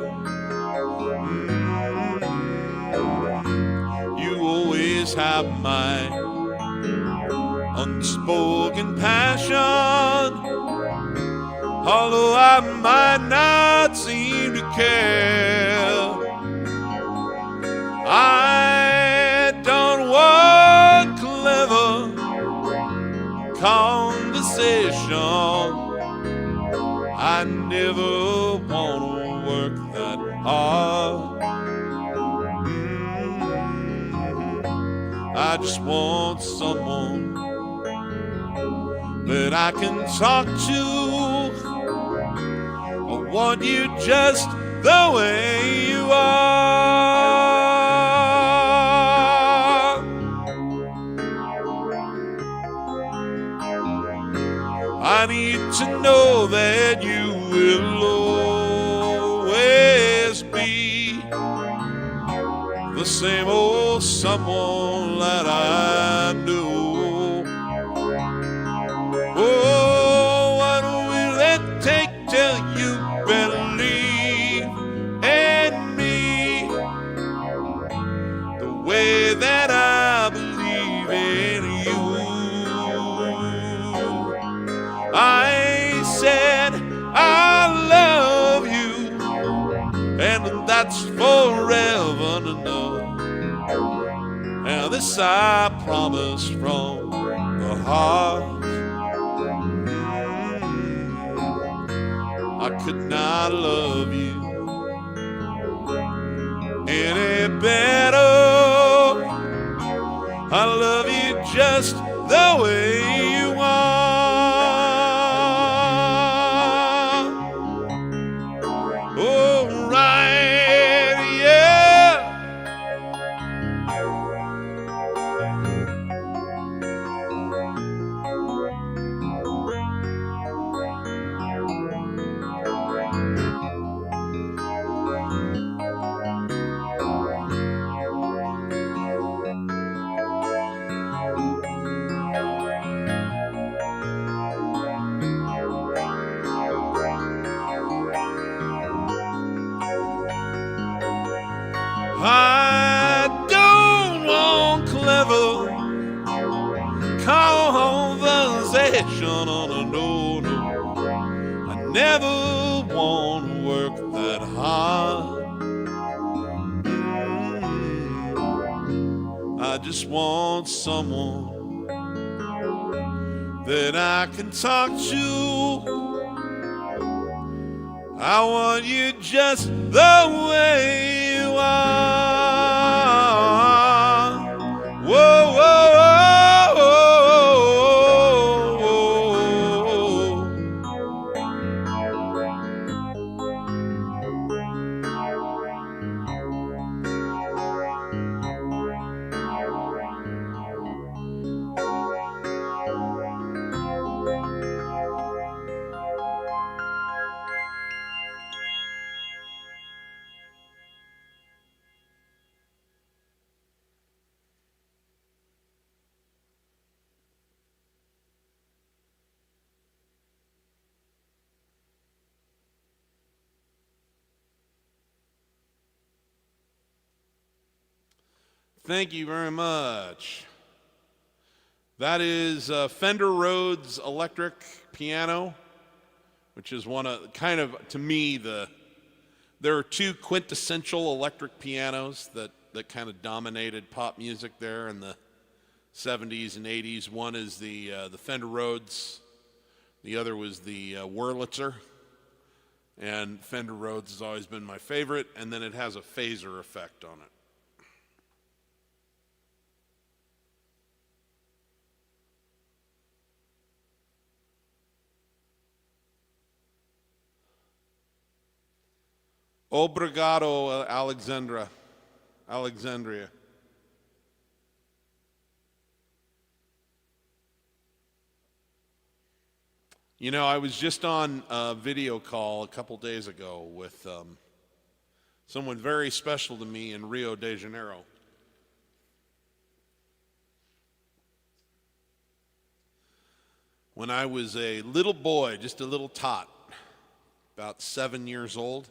You always have my unspoken passion, although I might not seem to care. I don't want clever conversation. I never want to work that hard. I just want someone that I can talk to. I want you just the way you are. I need to know that you will always be the same old someone that I knew. Oh, what will it take till you believe in me the way that I believe in you? I promise I promise from the heart. I could not love you any better. I love you just the way you are. Oh, right, yeah. I don't want clever conversation on a no. I never want to work that hard. I just want someone that I can talk to. I want you just the way you are. Whoa, whoa, whoa, Thank you very much. That is Fender Rhodes electric piano, which is one of, kind of, to me, there are two quintessential electric pianos that kind of dominated pop music there in the 70s and 80s. One is the Fender Rhodes. The other was the Wurlitzer. And Fender Rhodes has always been my favorite, and then it has a phaser effect on it. Obrigado, Alexandria. You know, I was just on a video call a couple days ago with someone very special to me in Rio de Janeiro. When I was a little boy, just a little tot, about 7 years old,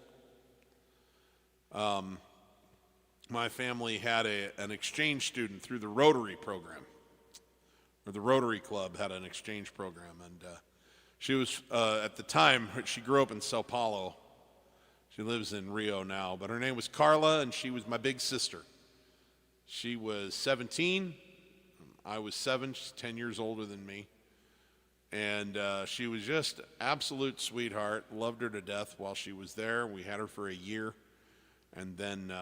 my family had an exchange student through the Rotary program, or the Rotary Club had an exchange program, and she was, at the time, she grew up in Sao Paulo. She lives in Rio now, but her name was Carla, and she was my big sister. She was 17, I was 7, she's 10 years older than me, and she was just absolute sweetheart, loved her to death while she was there. We had her for a year. And then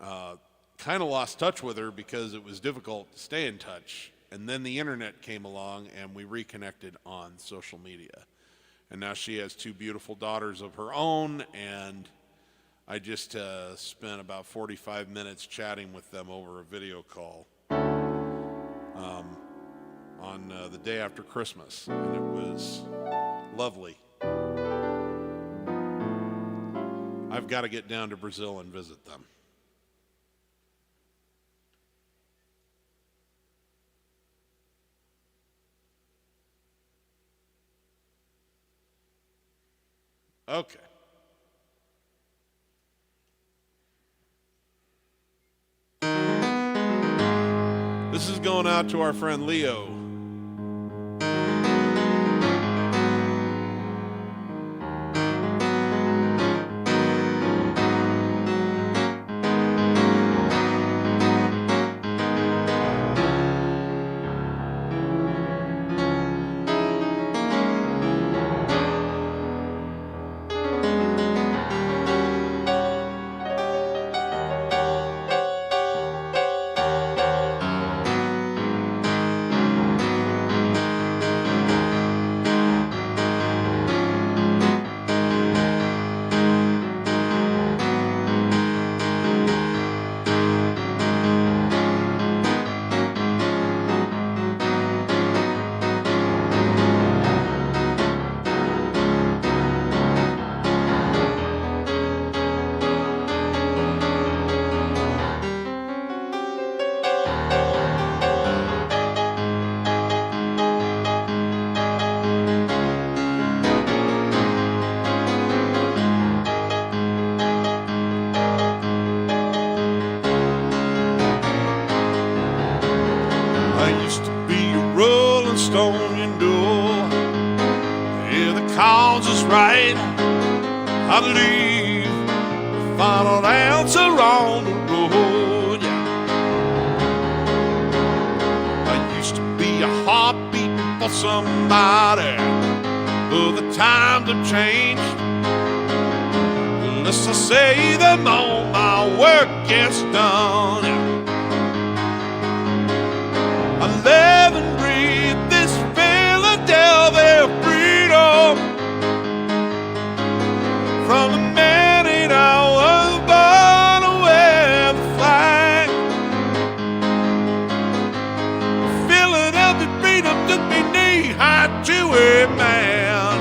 kind of lost touch with her because it was difficult to stay in touch. And then the internet came along and we reconnected on social media. And now she has 2 beautiful daughters of her own, and I just spent about 45 minutes chatting with them over a video call on the day after Christmas, and it was lovely. I've got to get down to Brazil and visit them. Okay. This is going out to our friend Leo. just on your door. Yeah, the cause is right, I believe the final answer on the road. Yeah. I used to be a heart beating for somebody, but the times have changed. Unless I say them all, my work gets done. Yeah. I live and breathe this Philadelphia freedom. From the minute I was born to wear the flag, Philadelphia freedom took me knee-high to a man.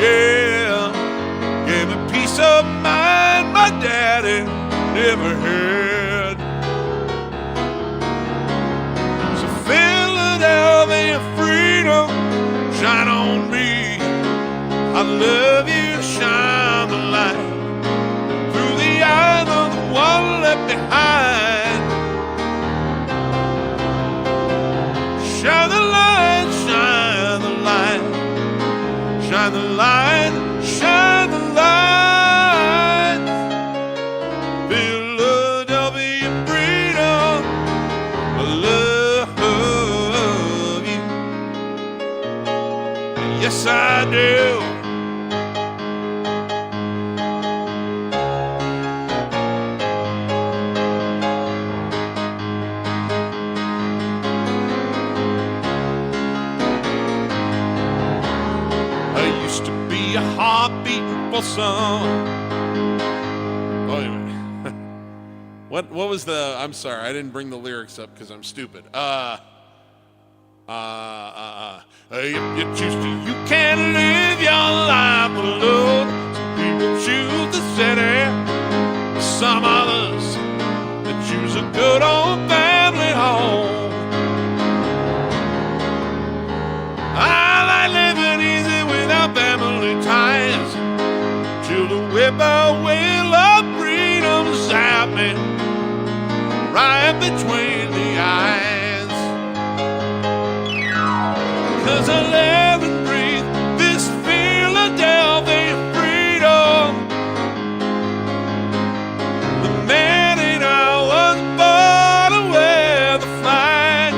Yeah, gave me peace of mind my daddy never had. So Philadelphia freedom, shine on me. I love you, shine the light through the eyes of the one left behind. Shine the light, shine the light, shine the light, shine the light. Philadelphia freedom, I love you. Yes, I do. A heart beating for some. Wait a minute. What was the? I'm sorry, I didn't bring the lyrics up because I'm stupid. If you choose to, you can live your life alone. Some people choose the city, some others that choose a good old family home. I like living easy without family ties, till the whippoorwill of freedom zap me right between the eyes. 'Cause I live and breathe this Philadelphia freedom. The minute I was born to wear the flag,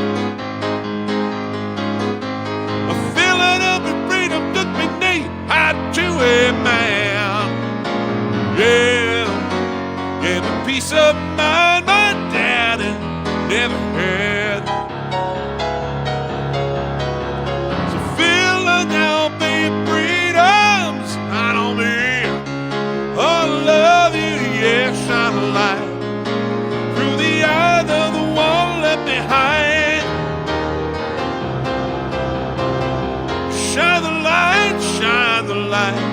a Philadelphia freedom took me knee-high to a man. Yeah, gave me peace of mind my daddy never had. So Philadelphia freedom's not on me. Oh, I love you, yeah, shine a light through the eyes of the one left behind. Shine the light, shine the light,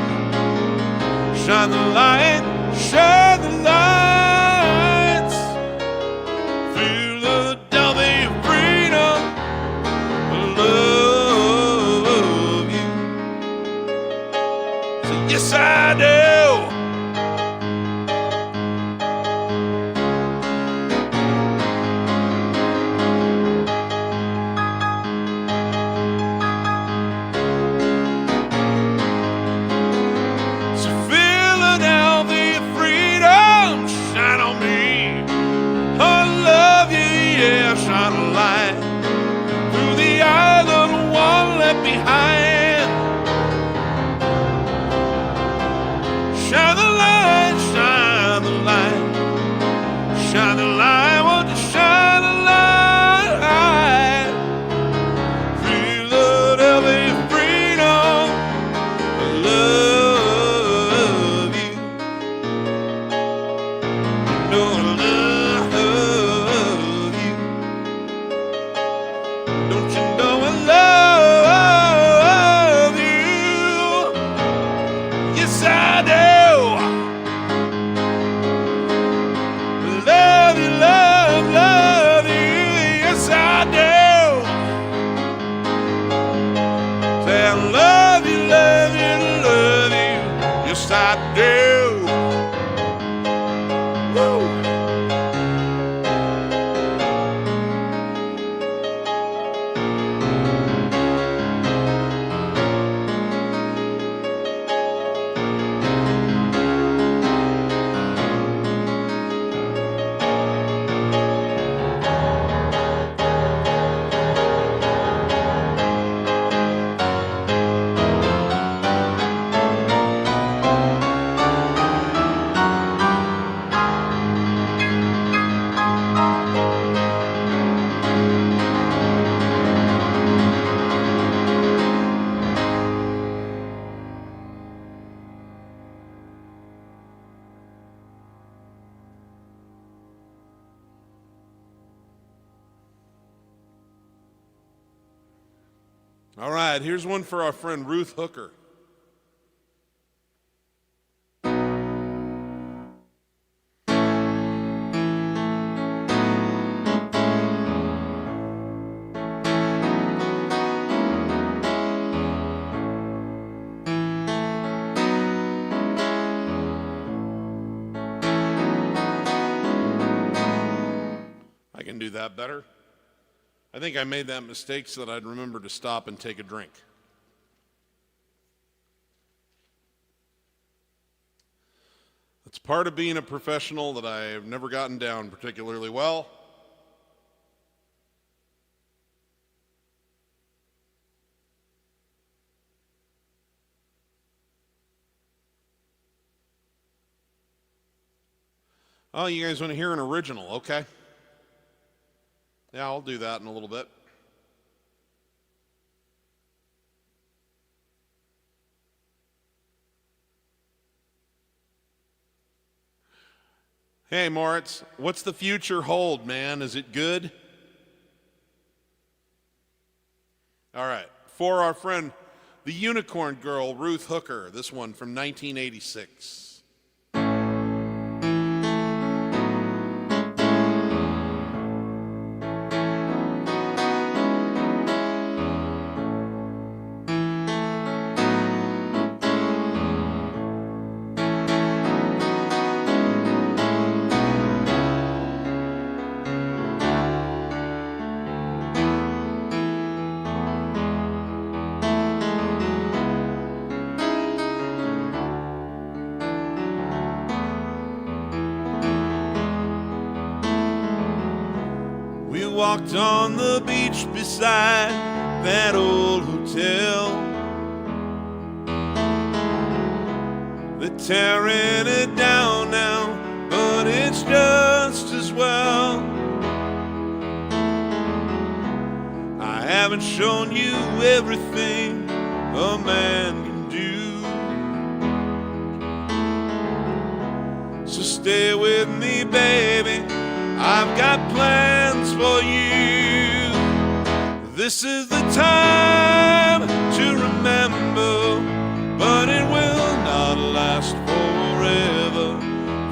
shine the light, shine the lights. Philadelphia freedom, I love you. So yes, I do. So Philadelphia freedom, shine on me. I love you, yeah, shine a light through the eyes of the one left behind. Shine the light, shine the light, shine the light, won't you shine the light? Philadelphia freedom, I love you. No, I love you. Don't you know I love All right, here's one for our friend Ruth Hooker. I can do that better. I think I made that mistake so that I'd remember to stop and take a drink. It's part of being a professional that I have never gotten down particularly well. Oh, you guys want to hear an original? Okay. Yeah, I'll do that in a little bit. Hey, Moritz, what's the future hold, man? Is it good? All right. For our friend, the unicorn girl, Ruth Hooker, this one from 1986. Walked on the beach beside that old hotel. They're tearing it down now, but it's just as well. I haven't shown you everything a man can do, so stay with me, baby. I've got plans for you. This is the time to remember, but it will not last forever.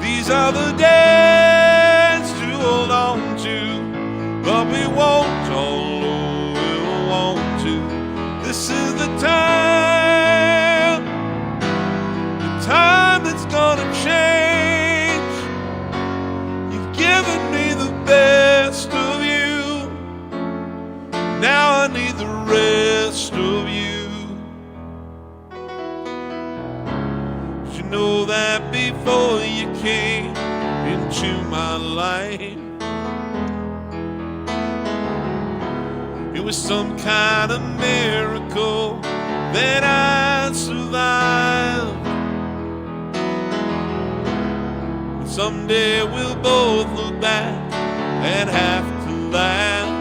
These are the days to hold on to, but we won't, although we'll want to. This is the time that's gonna change. Given me the best of you, now I need the rest of you. Did you know that before you came into my life, it was some kind of miracle that I survived? Someday we'll both look back and have to laugh.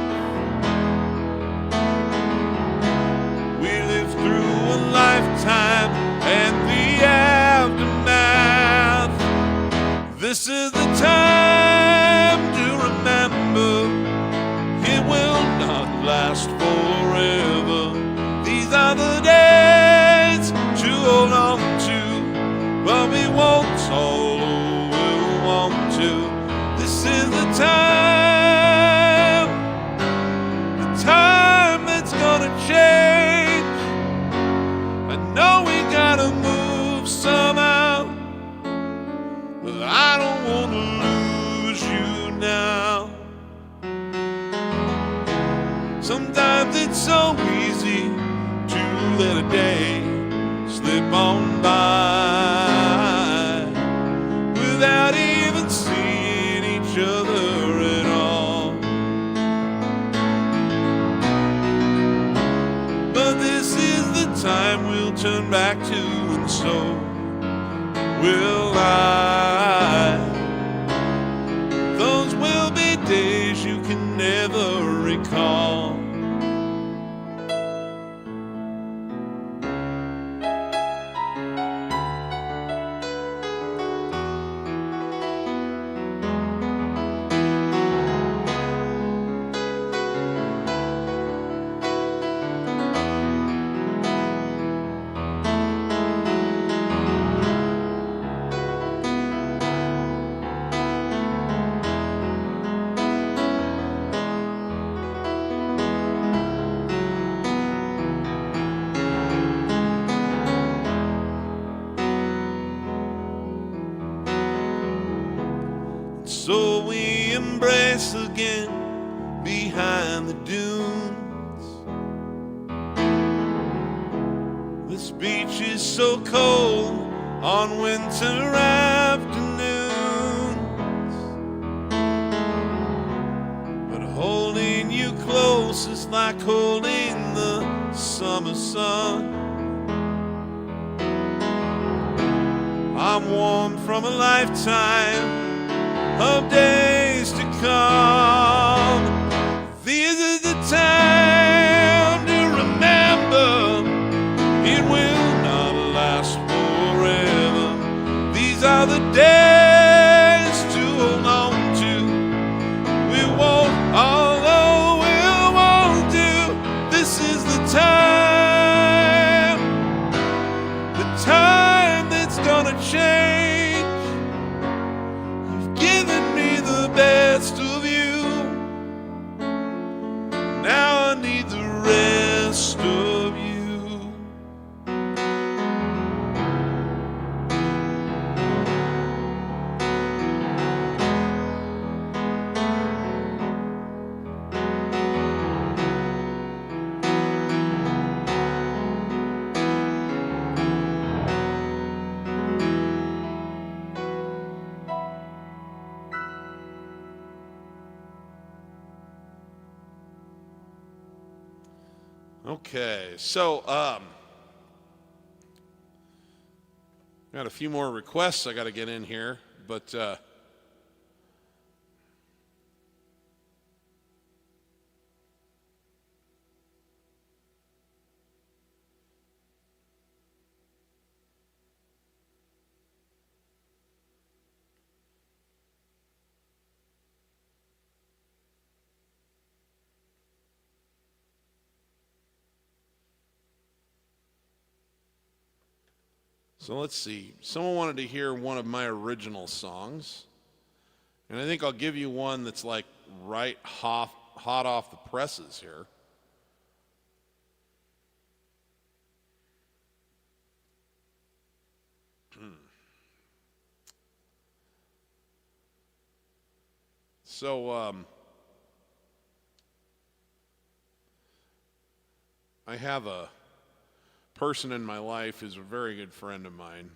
We lived through a lifetime and the aftermath. This is the time to remember, it will not last forever. These are the days to hold on to, but we won't hold to. This is the time that's gonna change. I know we gotta move somehow, but I don't wanna lose you now. Sometimes it's so easy to let a day slip on by without even seeing each other at all. But this is the time we'll turn back to, and so will I. Those will be days you can never recall. place again behind the dunes. This beach is so cold on winter afternoons, but holding you close is like holding the summer sun. I'm warm from a lifetime of days to come. This is the time to remember, it will not last forever. These are the days to hold on to. We won't, although we won't do. This is the time that's gonna change. You've given me the best of you. Now I need the rest of you. Okay, so got a few more requests I got to get in here, but so let's see. Someone wanted to hear one of my original songs, and I think I'll give you one that's like right hot off the presses here. So I have a person in my life who's a very good friend of mine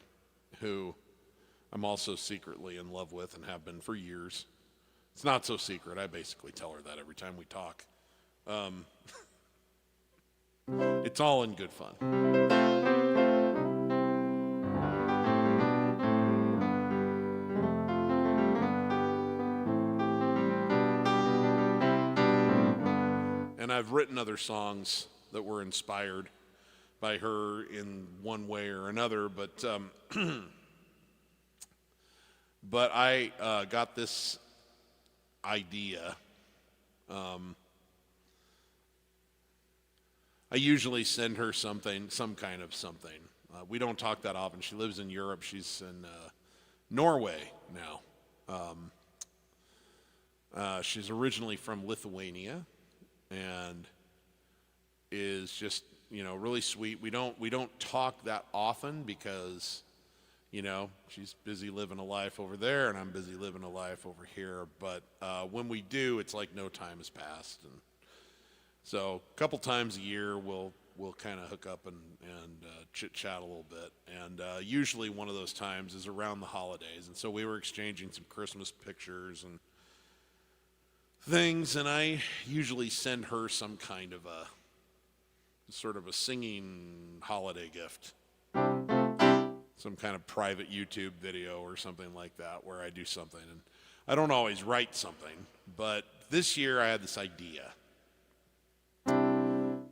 who I'm also secretly in love with and have been for years. It's not so secret. I basically tell her that every time we talk. It's all in good fun. And I've written other songs that were inspired by her in one way or another, but but I got this idea. I usually send her something, some kind of something. We don't talk that often. She lives in Europe. She's in Norway now. She's originally from Lithuania, and is just, you know, really sweet. We don't talk that often because, you know, she's busy living a life over there and I'm busy living a life over here. But when we do, it's like no time has passed. And so a couple times a year we'll kind of hook up and chit chat a little bit. And usually one of those times is around the holidays. And so we were exchanging some Christmas pictures and things, and I usually send her some kind of a sort of a singing holiday gift, some kind of private YouTube video or something like that where I do something. And I don't always write something, but this year I had this idea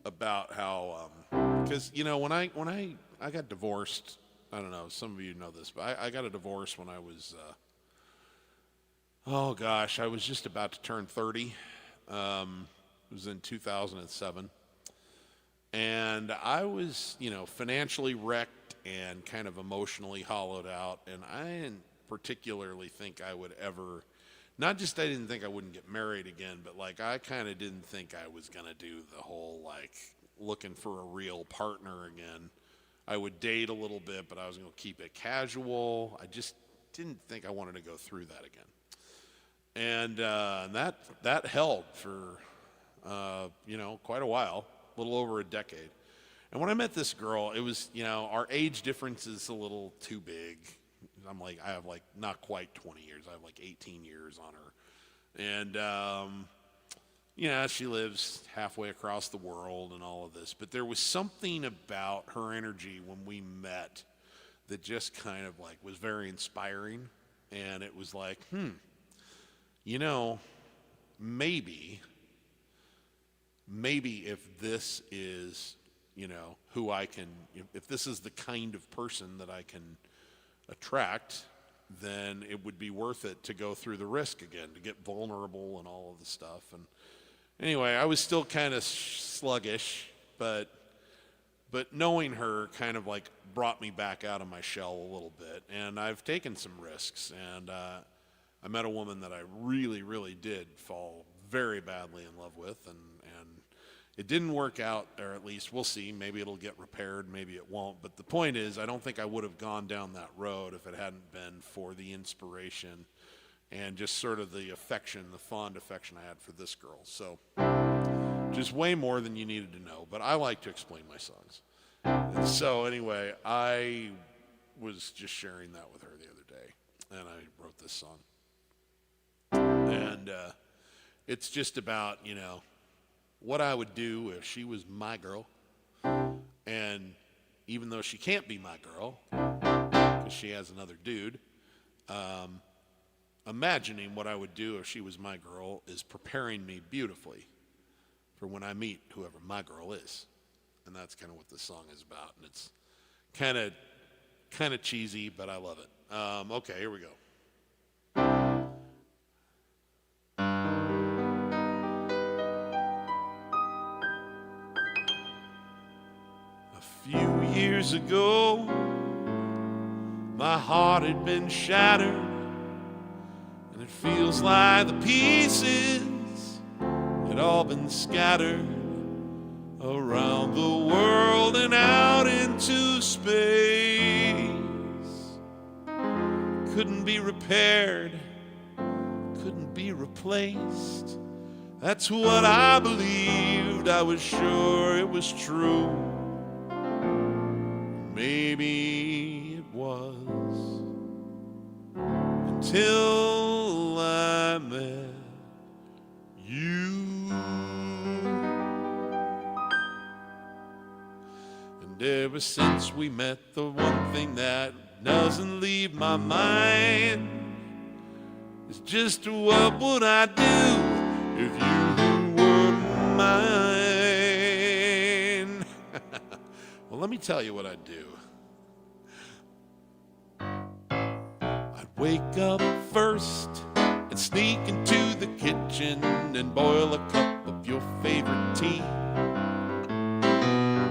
about how because you know when I got divorced, I don't know, some of you know this, but I got a divorce when I was oh gosh, I was just about to turn 30. It was in 2007. And I was, you know, financially wrecked and kind of emotionally hollowed out. And I didn't particularly think I would ever, not just I didn't think I wouldn't get married again, but like I kind of didn't think I was going to do the whole like looking for a real partner again. I would date a little bit, but I was going to keep it casual. I just didn't think I wanted to go through that again. And that held for, quite a while, a little over a decade. And when I met this girl, it was, our age difference is a little too big. I have not quite 20 years. I have 18 years on her. And, she lives halfway across the world and all of this. But there was something about her energy when we met that just kind of was very inspiring. And it was maybe if this is, who I can, if this is the kind of person that I can attract, then it would be worth it to go through the risk again, to get vulnerable and all of the stuff. And anyway, I was still kind of sluggish, but knowing her kind of brought me back out of my shell a little bit. And I've taken some risks, and I met a woman that I really, really did fall very badly in love with, and it didn't work out, or at least we'll see. Maybe it'll get repaired, maybe it won't. But the point is, I don't think I would have gone down that road if it hadn't been for the inspiration and just sort of the affection, the fond affection I had for this girl. So just way more than you needed to know, but I like to explain my songs. And so anyway, I was just sharing that with her the other day, and I wrote this song. And it's just about, what I would do if she was my girl. And even though she can't be my girl, because she has another dude, imagining what I would do if she was my girl is preparing me beautifully for when I meet whoever my girl is. And that's kind of what this song is about. And it's kind of cheesy, but I love it. Okay, here we go. A few years ago, my heart had been shattered, and it feels like the pieces had all been scattered around the world and out into space. Couldn't be repaired, couldn't be replaced. That's what I believed. I was sure it was true. Maybe it was, until I met you. And ever since we met, the one thing that doesn't leave my mind is just what would I do if you were mine. Well, let me tell you what I'd do. I'd wake up first and sneak into the kitchen and boil a cup of your favorite tea.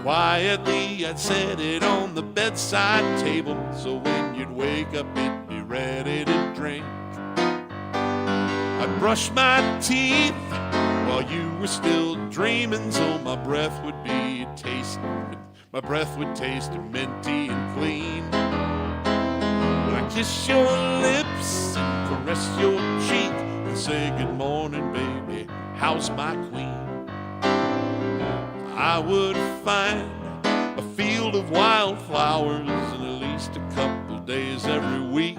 Quietly I'd set it on the bedside table, so when you'd wake up it'd be ready to drink. I'd brush my teeth while you were still dreaming, so my breath would taste minty and clean. When I kiss your lips and caress your cheek and say good morning, baby, how's my queen? I would find a field of wildflowers in at least a couple days every week.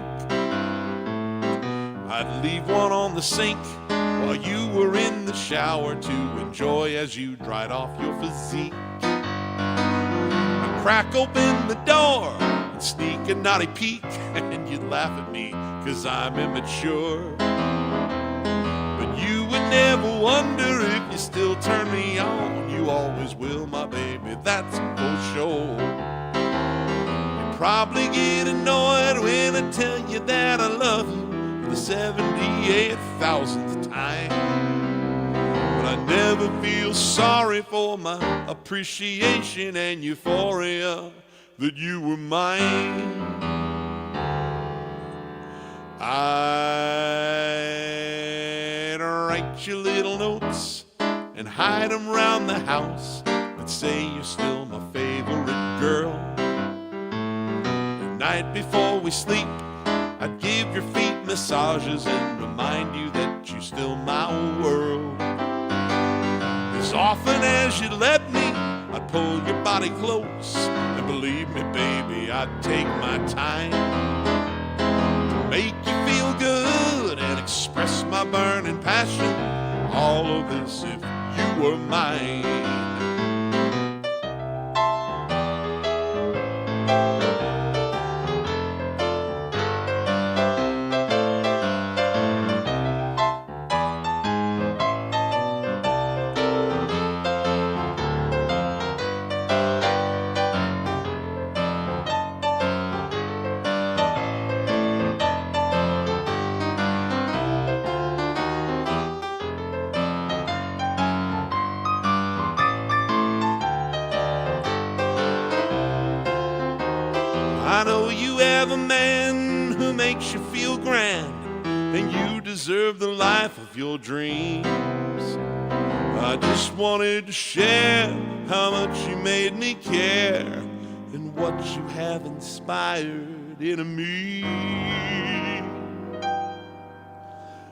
I'd leave one on the sink while you were in the shower to enjoy as you dried off your physique. I'd crack open the door and sneak a naughty peek, and you'd laugh at me 'cause I'm immature. But you would never wonder if you still turn me on. You always will, my baby, that's for sure. You probably get annoyed when I tell you that I love you for the 78,000th time. But I never feel sorry for my appreciation and euphoria that you were mine. I'd write you little notes and hide them round the house and say you're still my favorite girl. The night before we sleep, I'd give your feet massages and remind you that you're still my world. As often as you let me, I'd pull your body close, and believe me, baby, I'd take my time to make you feel good and express my burning passion. All of this if you were mine. I know you have a man who makes you feel grand, and you deserve the life of your dreams. I just wanted to share how much you made me care and what you have inspired in me.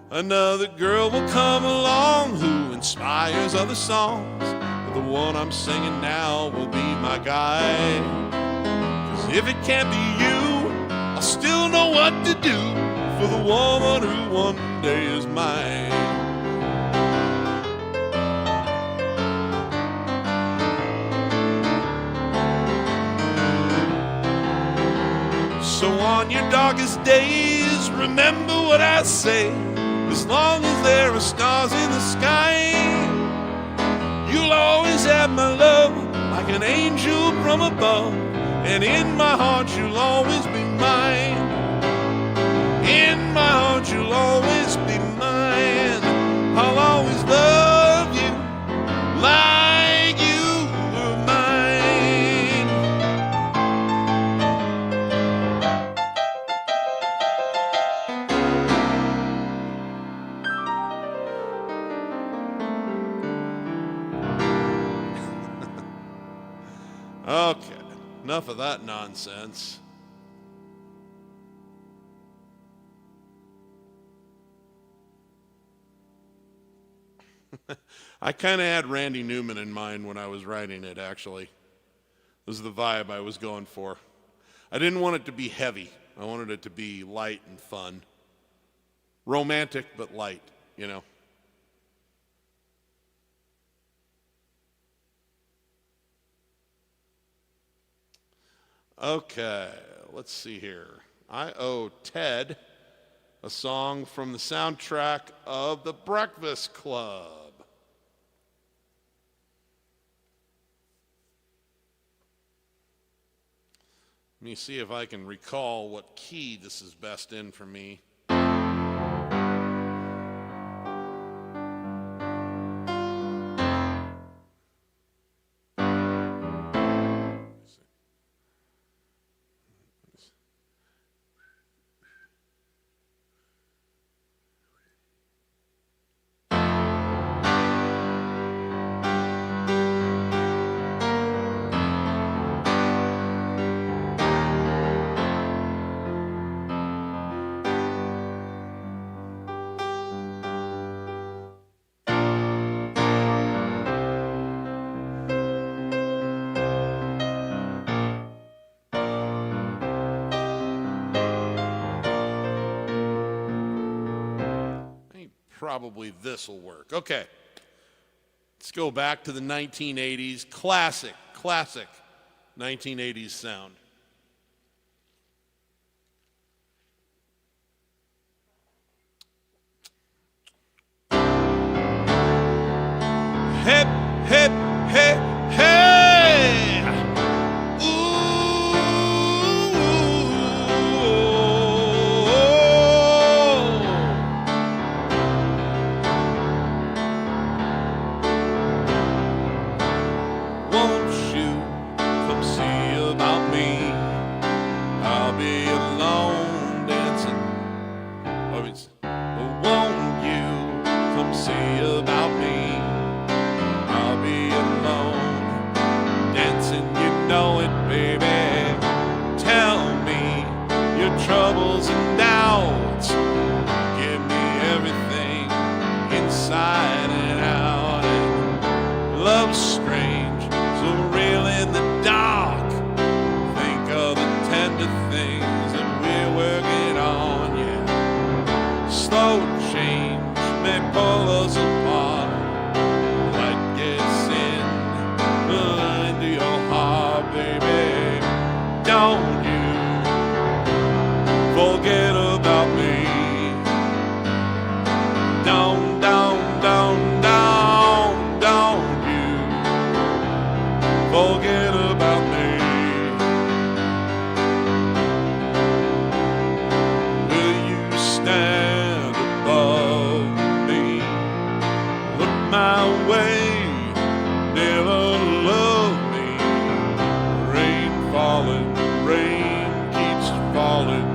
Another girl will come along who inspires other songs, but the one I'm singing now will be my guide. If it can't be you, I'll still know what to do for the woman who one day is mine. So on your darkest days, remember what I say. As long as there are stars in the sky, you'll always have my love like an angel from above. And in my heart you'll always be mine. In my heart you'll always be mine. I'll always love you like you were mine. Okay. Enough of that nonsense. I kind of had Randy Newman in mind when I was writing it, actually. This is the vibe I was going for. I didn't want it to be heavy. I wanted it to be light and fun. Romantic, but light, you know. Okay, let's see here. I owe Ted a song from the soundtrack of The Breakfast Club. Let me see if I can recall what key this is best in for me. Probably this will work. Okay. Let's go back to the 1980s. Classic 1980s sound. Hip, hip, hip, hey! Ooh, won't you come see about me? I'll be alone dancing. Won't you come see about me? I'll be alone strange, so real in the dark. Think of the tender things that we're working on, yeah. Slow change may pull us apart. Light gets into your heart, baby. Don't you forget about me. Don't you forget about me. Will you stand above me? Look my way, never love me. Rain falling, rain keeps falling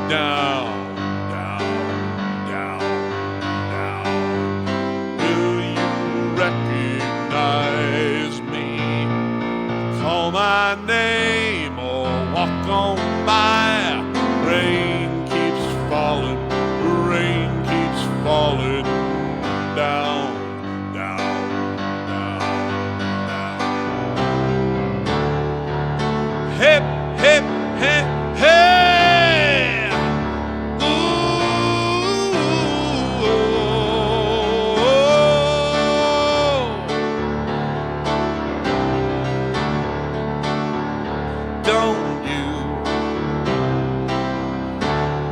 down. Recognize me, call my name or walk on by. Rain keeps falling, rain keeps falling down. Hip, hip, hip, hey!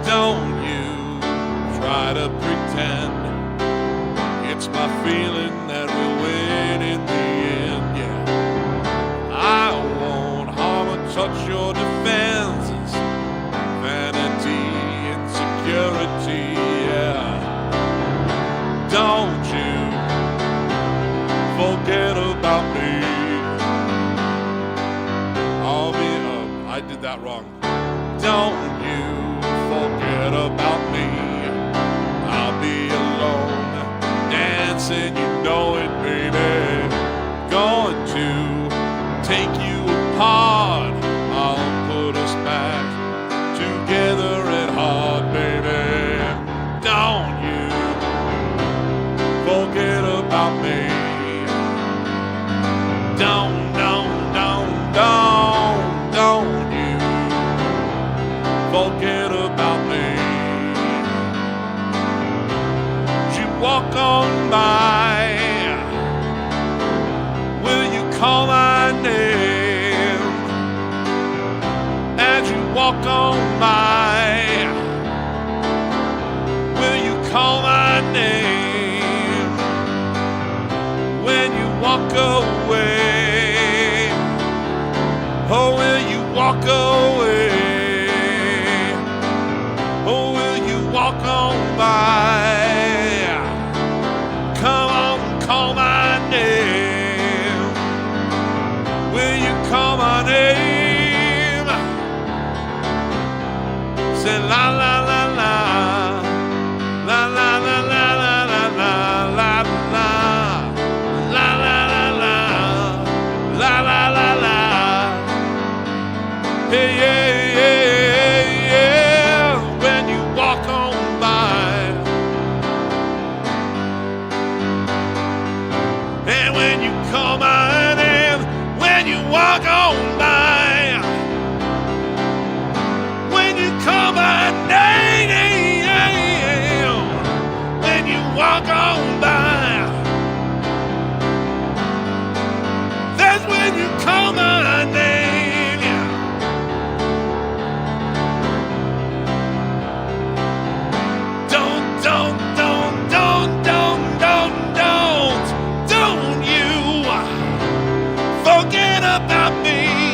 Don't you try to pretend. It's my feeling that we'll win in the end, yeah. I won't harm or touch your defenses. Vanity, insecurity, yeah. Don't you forget about me. I did that wrong. Don't you forget about me. I'll be alone, dancing, you know it, baby. Going to take you apart. I'll put us back together at heart, baby. Don't you forget about me. Don't you forget about me. You walk on by. Will you call my name? As you walk on by, will you call my name? When you walk away, oh, will you walk away? Oh, will you walk on by? Come on, call my name. Will you call my name? Say la la la la, la la la la la la la la la, la la la la, la la la la. Hey, yeah, yeah, yeah. When you walk on by, and when you call my name, when you walk on by, when you call my name, when you walk on by, that's when you call my name. Don't you forget about me.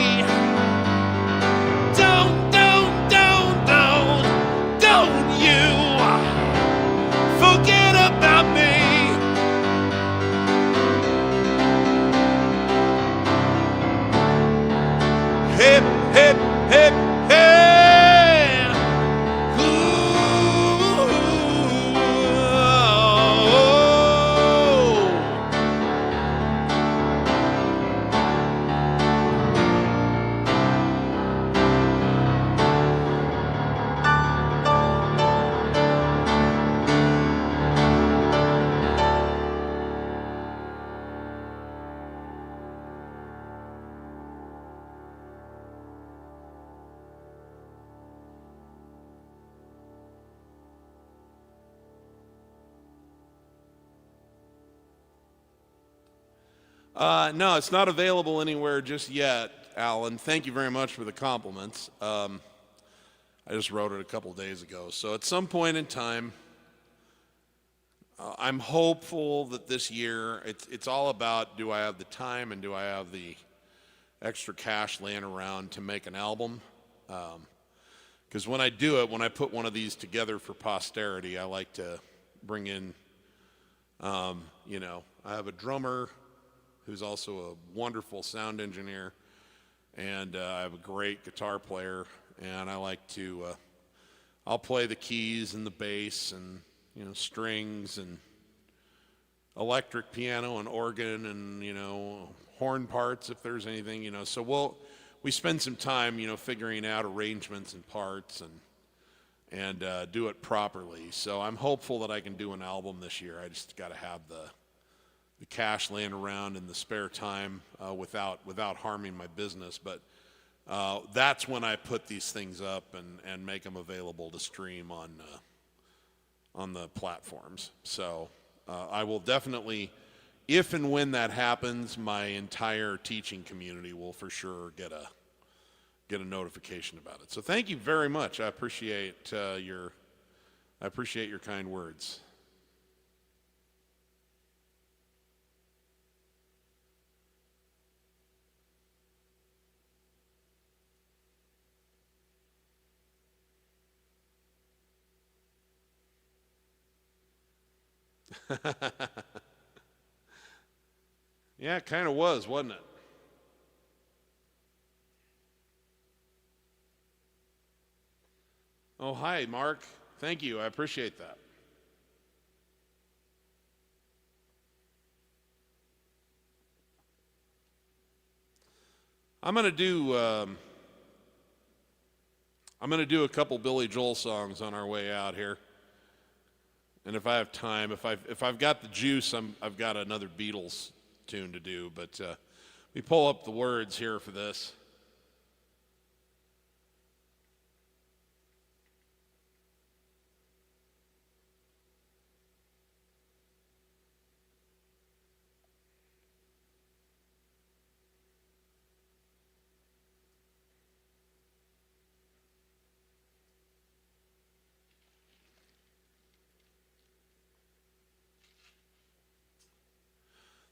No, it's not available anywhere just yet, Alan. Thank you very much for the compliments. I just wrote it a couple days ago. So at some point in time, I'm hopeful that this year, it's all about, do I have the time and do I have the extra cash laying around to make an album? Because when I do it, when I put one of these together for posterity, I like to bring in, I have a drummer who's also a wonderful sound engineer, and I have a great guitar player, and I like to, I'll play the keys and the bass and, strings and electric piano and organ and, horn parts if there's anything, so we spend some time, figuring out arrangements and parts and do it properly. So I'm hopeful that I can do an album this year. I just got to have the cash laying around and the spare time without harming my business. But that's when I put these things up and make them available to stream on the platforms. So I will definitely, if and when that happens, my entire teaching community will for sure get a notification about it. So thank you very much. I appreciate your kind words. Yeah, it kind of was, wasn't it? Oh, hi, Mark. Thank you. I appreciate that. I'm going to do a couple Billy Joel songs on our way out here. And if I have time, if I've got the juice, I've got another Beatles tune to do, but we pull up the words here for this.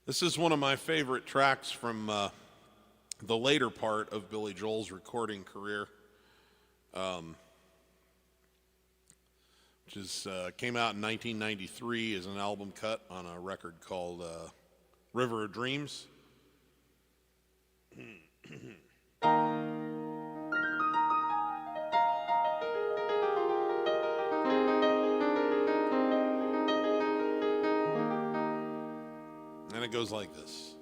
This is one of my favorite tracks from the later part of Billy Joel's recording career, which came out in 1993 as an album cut on a record called River of Dreams. And it goes like this.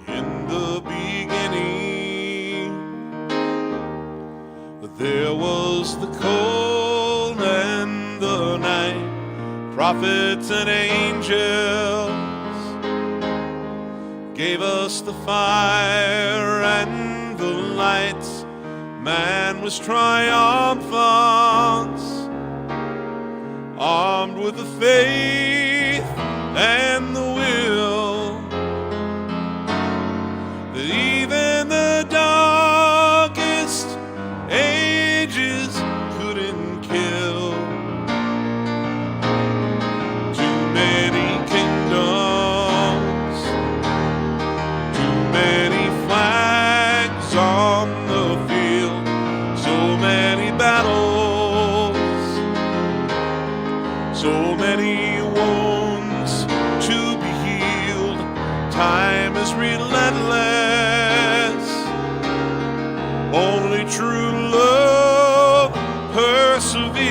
In the beginning, there was the cold and the night. Prophets and angels gave us the fire and the lights. Man was triumphant, armed with the faith and the will that even the darkest ages couldn't kill. Too many kingdoms, too many flags on the field, so many battles, so many wounds to be healed. Time is relentless. Only true love perseveres.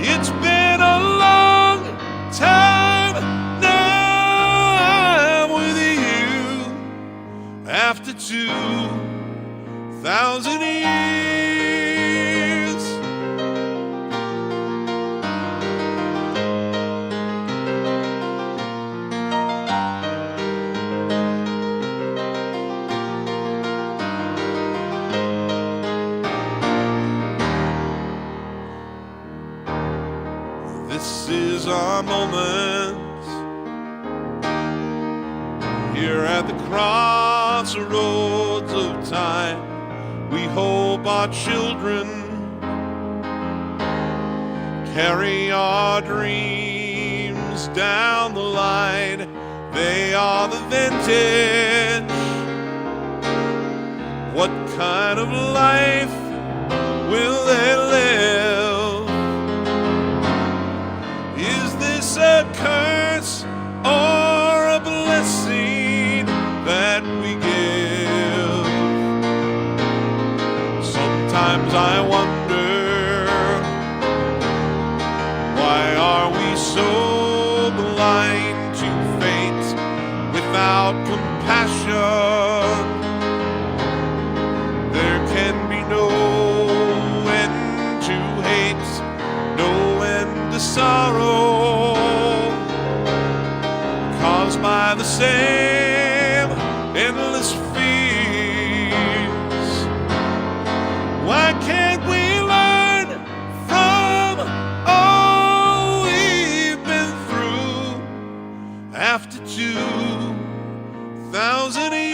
It's been a long time now I'm with you. After 2,000 years, This is our moment here at the crossroads of time. We hope our children carry our dreams down the line. They are the vintage. What kind of life will they live? Is this a curse or a blessing that we give? Sometimes I wonder, why are we so blind to fate without compassion? There can be no end to hate, no end to sorrow, caused by the same endless fears. Why can't we learn from all we've been through after 2,000 years?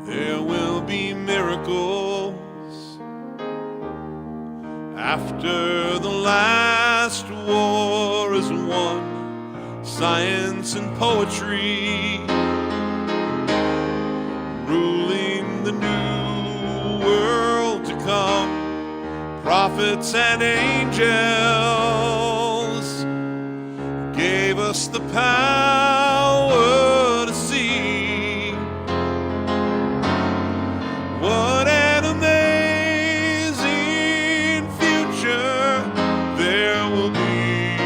There will be miracles after the last war is won. Science and poetry ruling the new world to come. Prophets and angels gave us the power to see. What an amazing future there will be.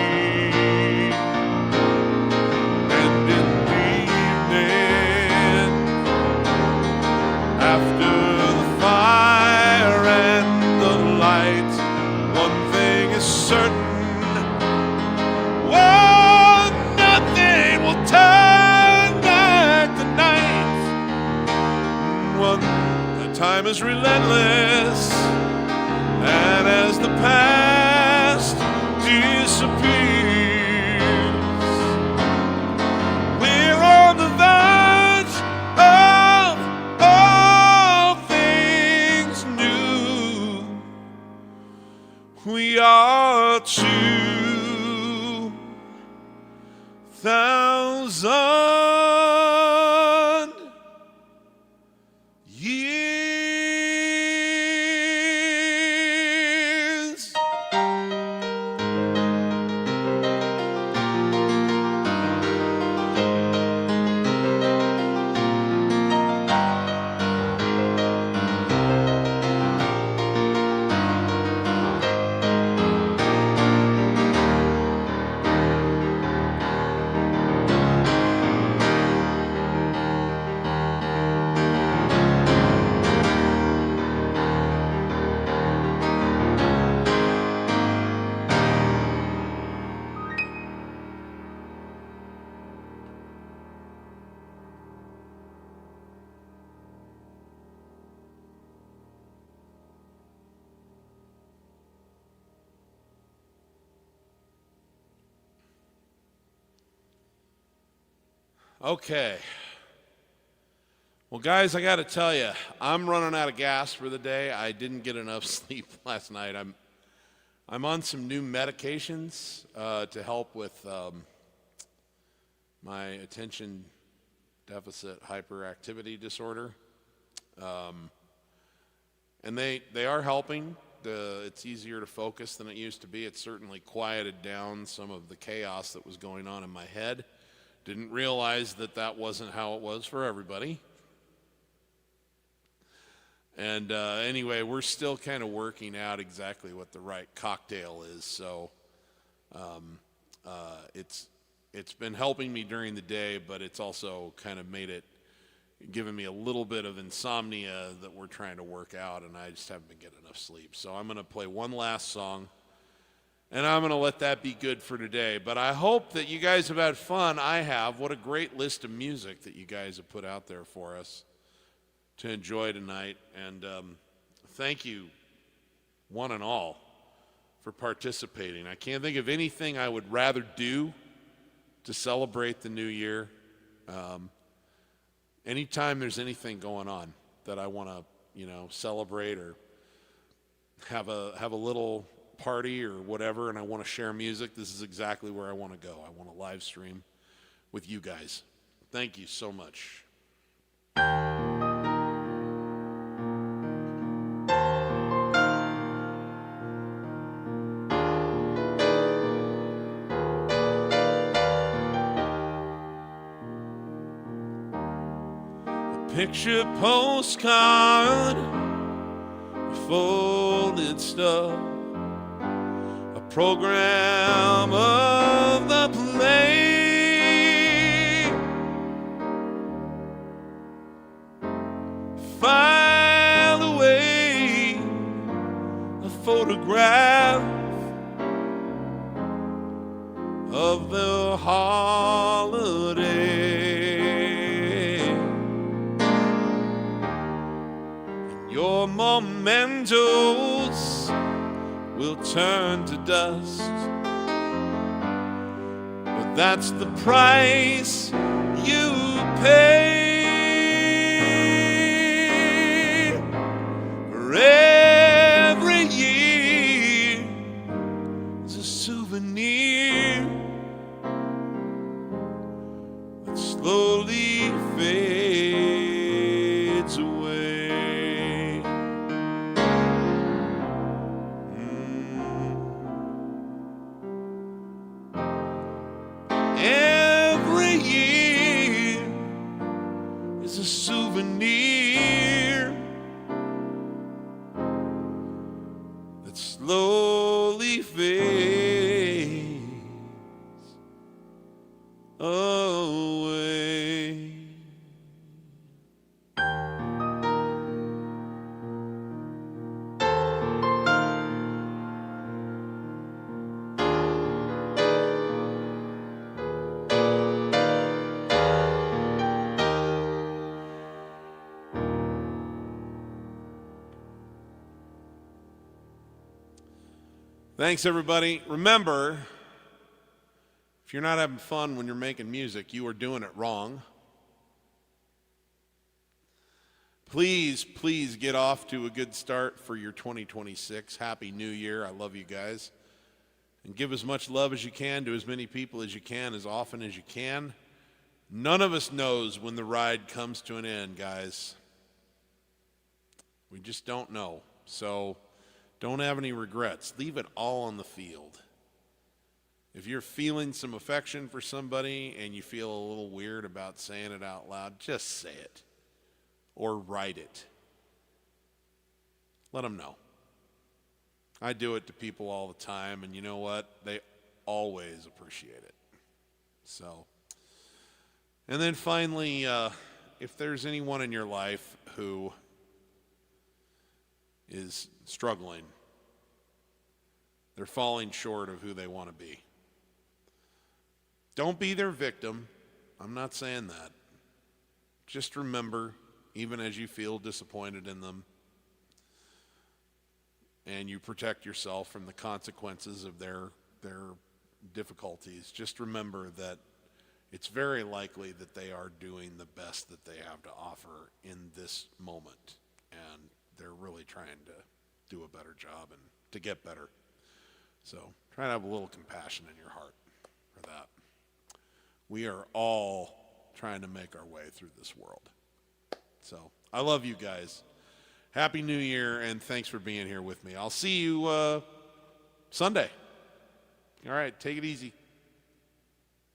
And in the evening, after the fire and the light, one thing is certain. Whoa, nothing will turn back the night. Time is relentless, and as the past disappears, we're on the verge of all things new. We are 2,000 years. Okay. Well, guys, I got to tell you, I'm running out of gas for the day. I didn't get enough sleep last night. I'm on some new medications to help with my attention deficit hyperactivity disorder, and they are helping. It's easier to focus than it used to be. It certainly quieted down some of the chaos that was going on in my head. Didn't realize that wasn't how it was for everybody. And anyway, we're still kind of working out exactly what the right cocktail is. So it's been helping me during the day, but it's also kind of made it giving me a little bit of insomnia that we're trying to work out, and I just haven't been getting enough sleep. So I'm going to play one last song, and I'm going to let that be good for today. But I hope that you guys have had fun. I have. What a great list of music that you guys have put out there for us to enjoy tonight. And thank you, one and all, for participating. I can't think of anything I would rather do to celebrate the new year. Anytime there's anything going on that I want to, celebrate or have a little party or whatever, and I want to share music, this is exactly where I want to go. I want to live stream with you guys. Thank you so much. Picture postcard, folded stuff, a program of the play, file away a photograph of the holiday. Your mementos will turn to dust, but that's the price you pay. For every year is a souvenir that slowly fades away. Every year is a souvenir that slowly fades away. Thanks, everybody. Remember, if you're not having fun when you're making music, you are doing it wrong. Please get off to a good start for your 2026. Happy New Year. I love you guys. And give as much love as you can to as many people as you can, as often as you can. None of us knows when the ride comes to an end, guys. We just don't know. So don't have any regrets. Leave it all on the field. If you're feeling some affection for somebody and you feel a little weird about saying it out loud, just say it or write it. Let them know. I do it to people all the time, and you know what? They always appreciate it. So, and then finally, if there's anyone in your life who is struggling, they're falling short of who they want to be, don't be their victim. I'm not saying that. Just remember, even as you feel disappointed in them and you protect yourself from the consequences of their difficulties, just remember that it's very likely that they are doing the best that they have to offer in this moment, and they're really trying to do a better job and to get better. So try to have a little compassion in your heart for that. We are all trying to make our way through this world. So I love you guys. Happy New Year, and thanks for being here with me. I'll see you Sunday. All right, take it easy.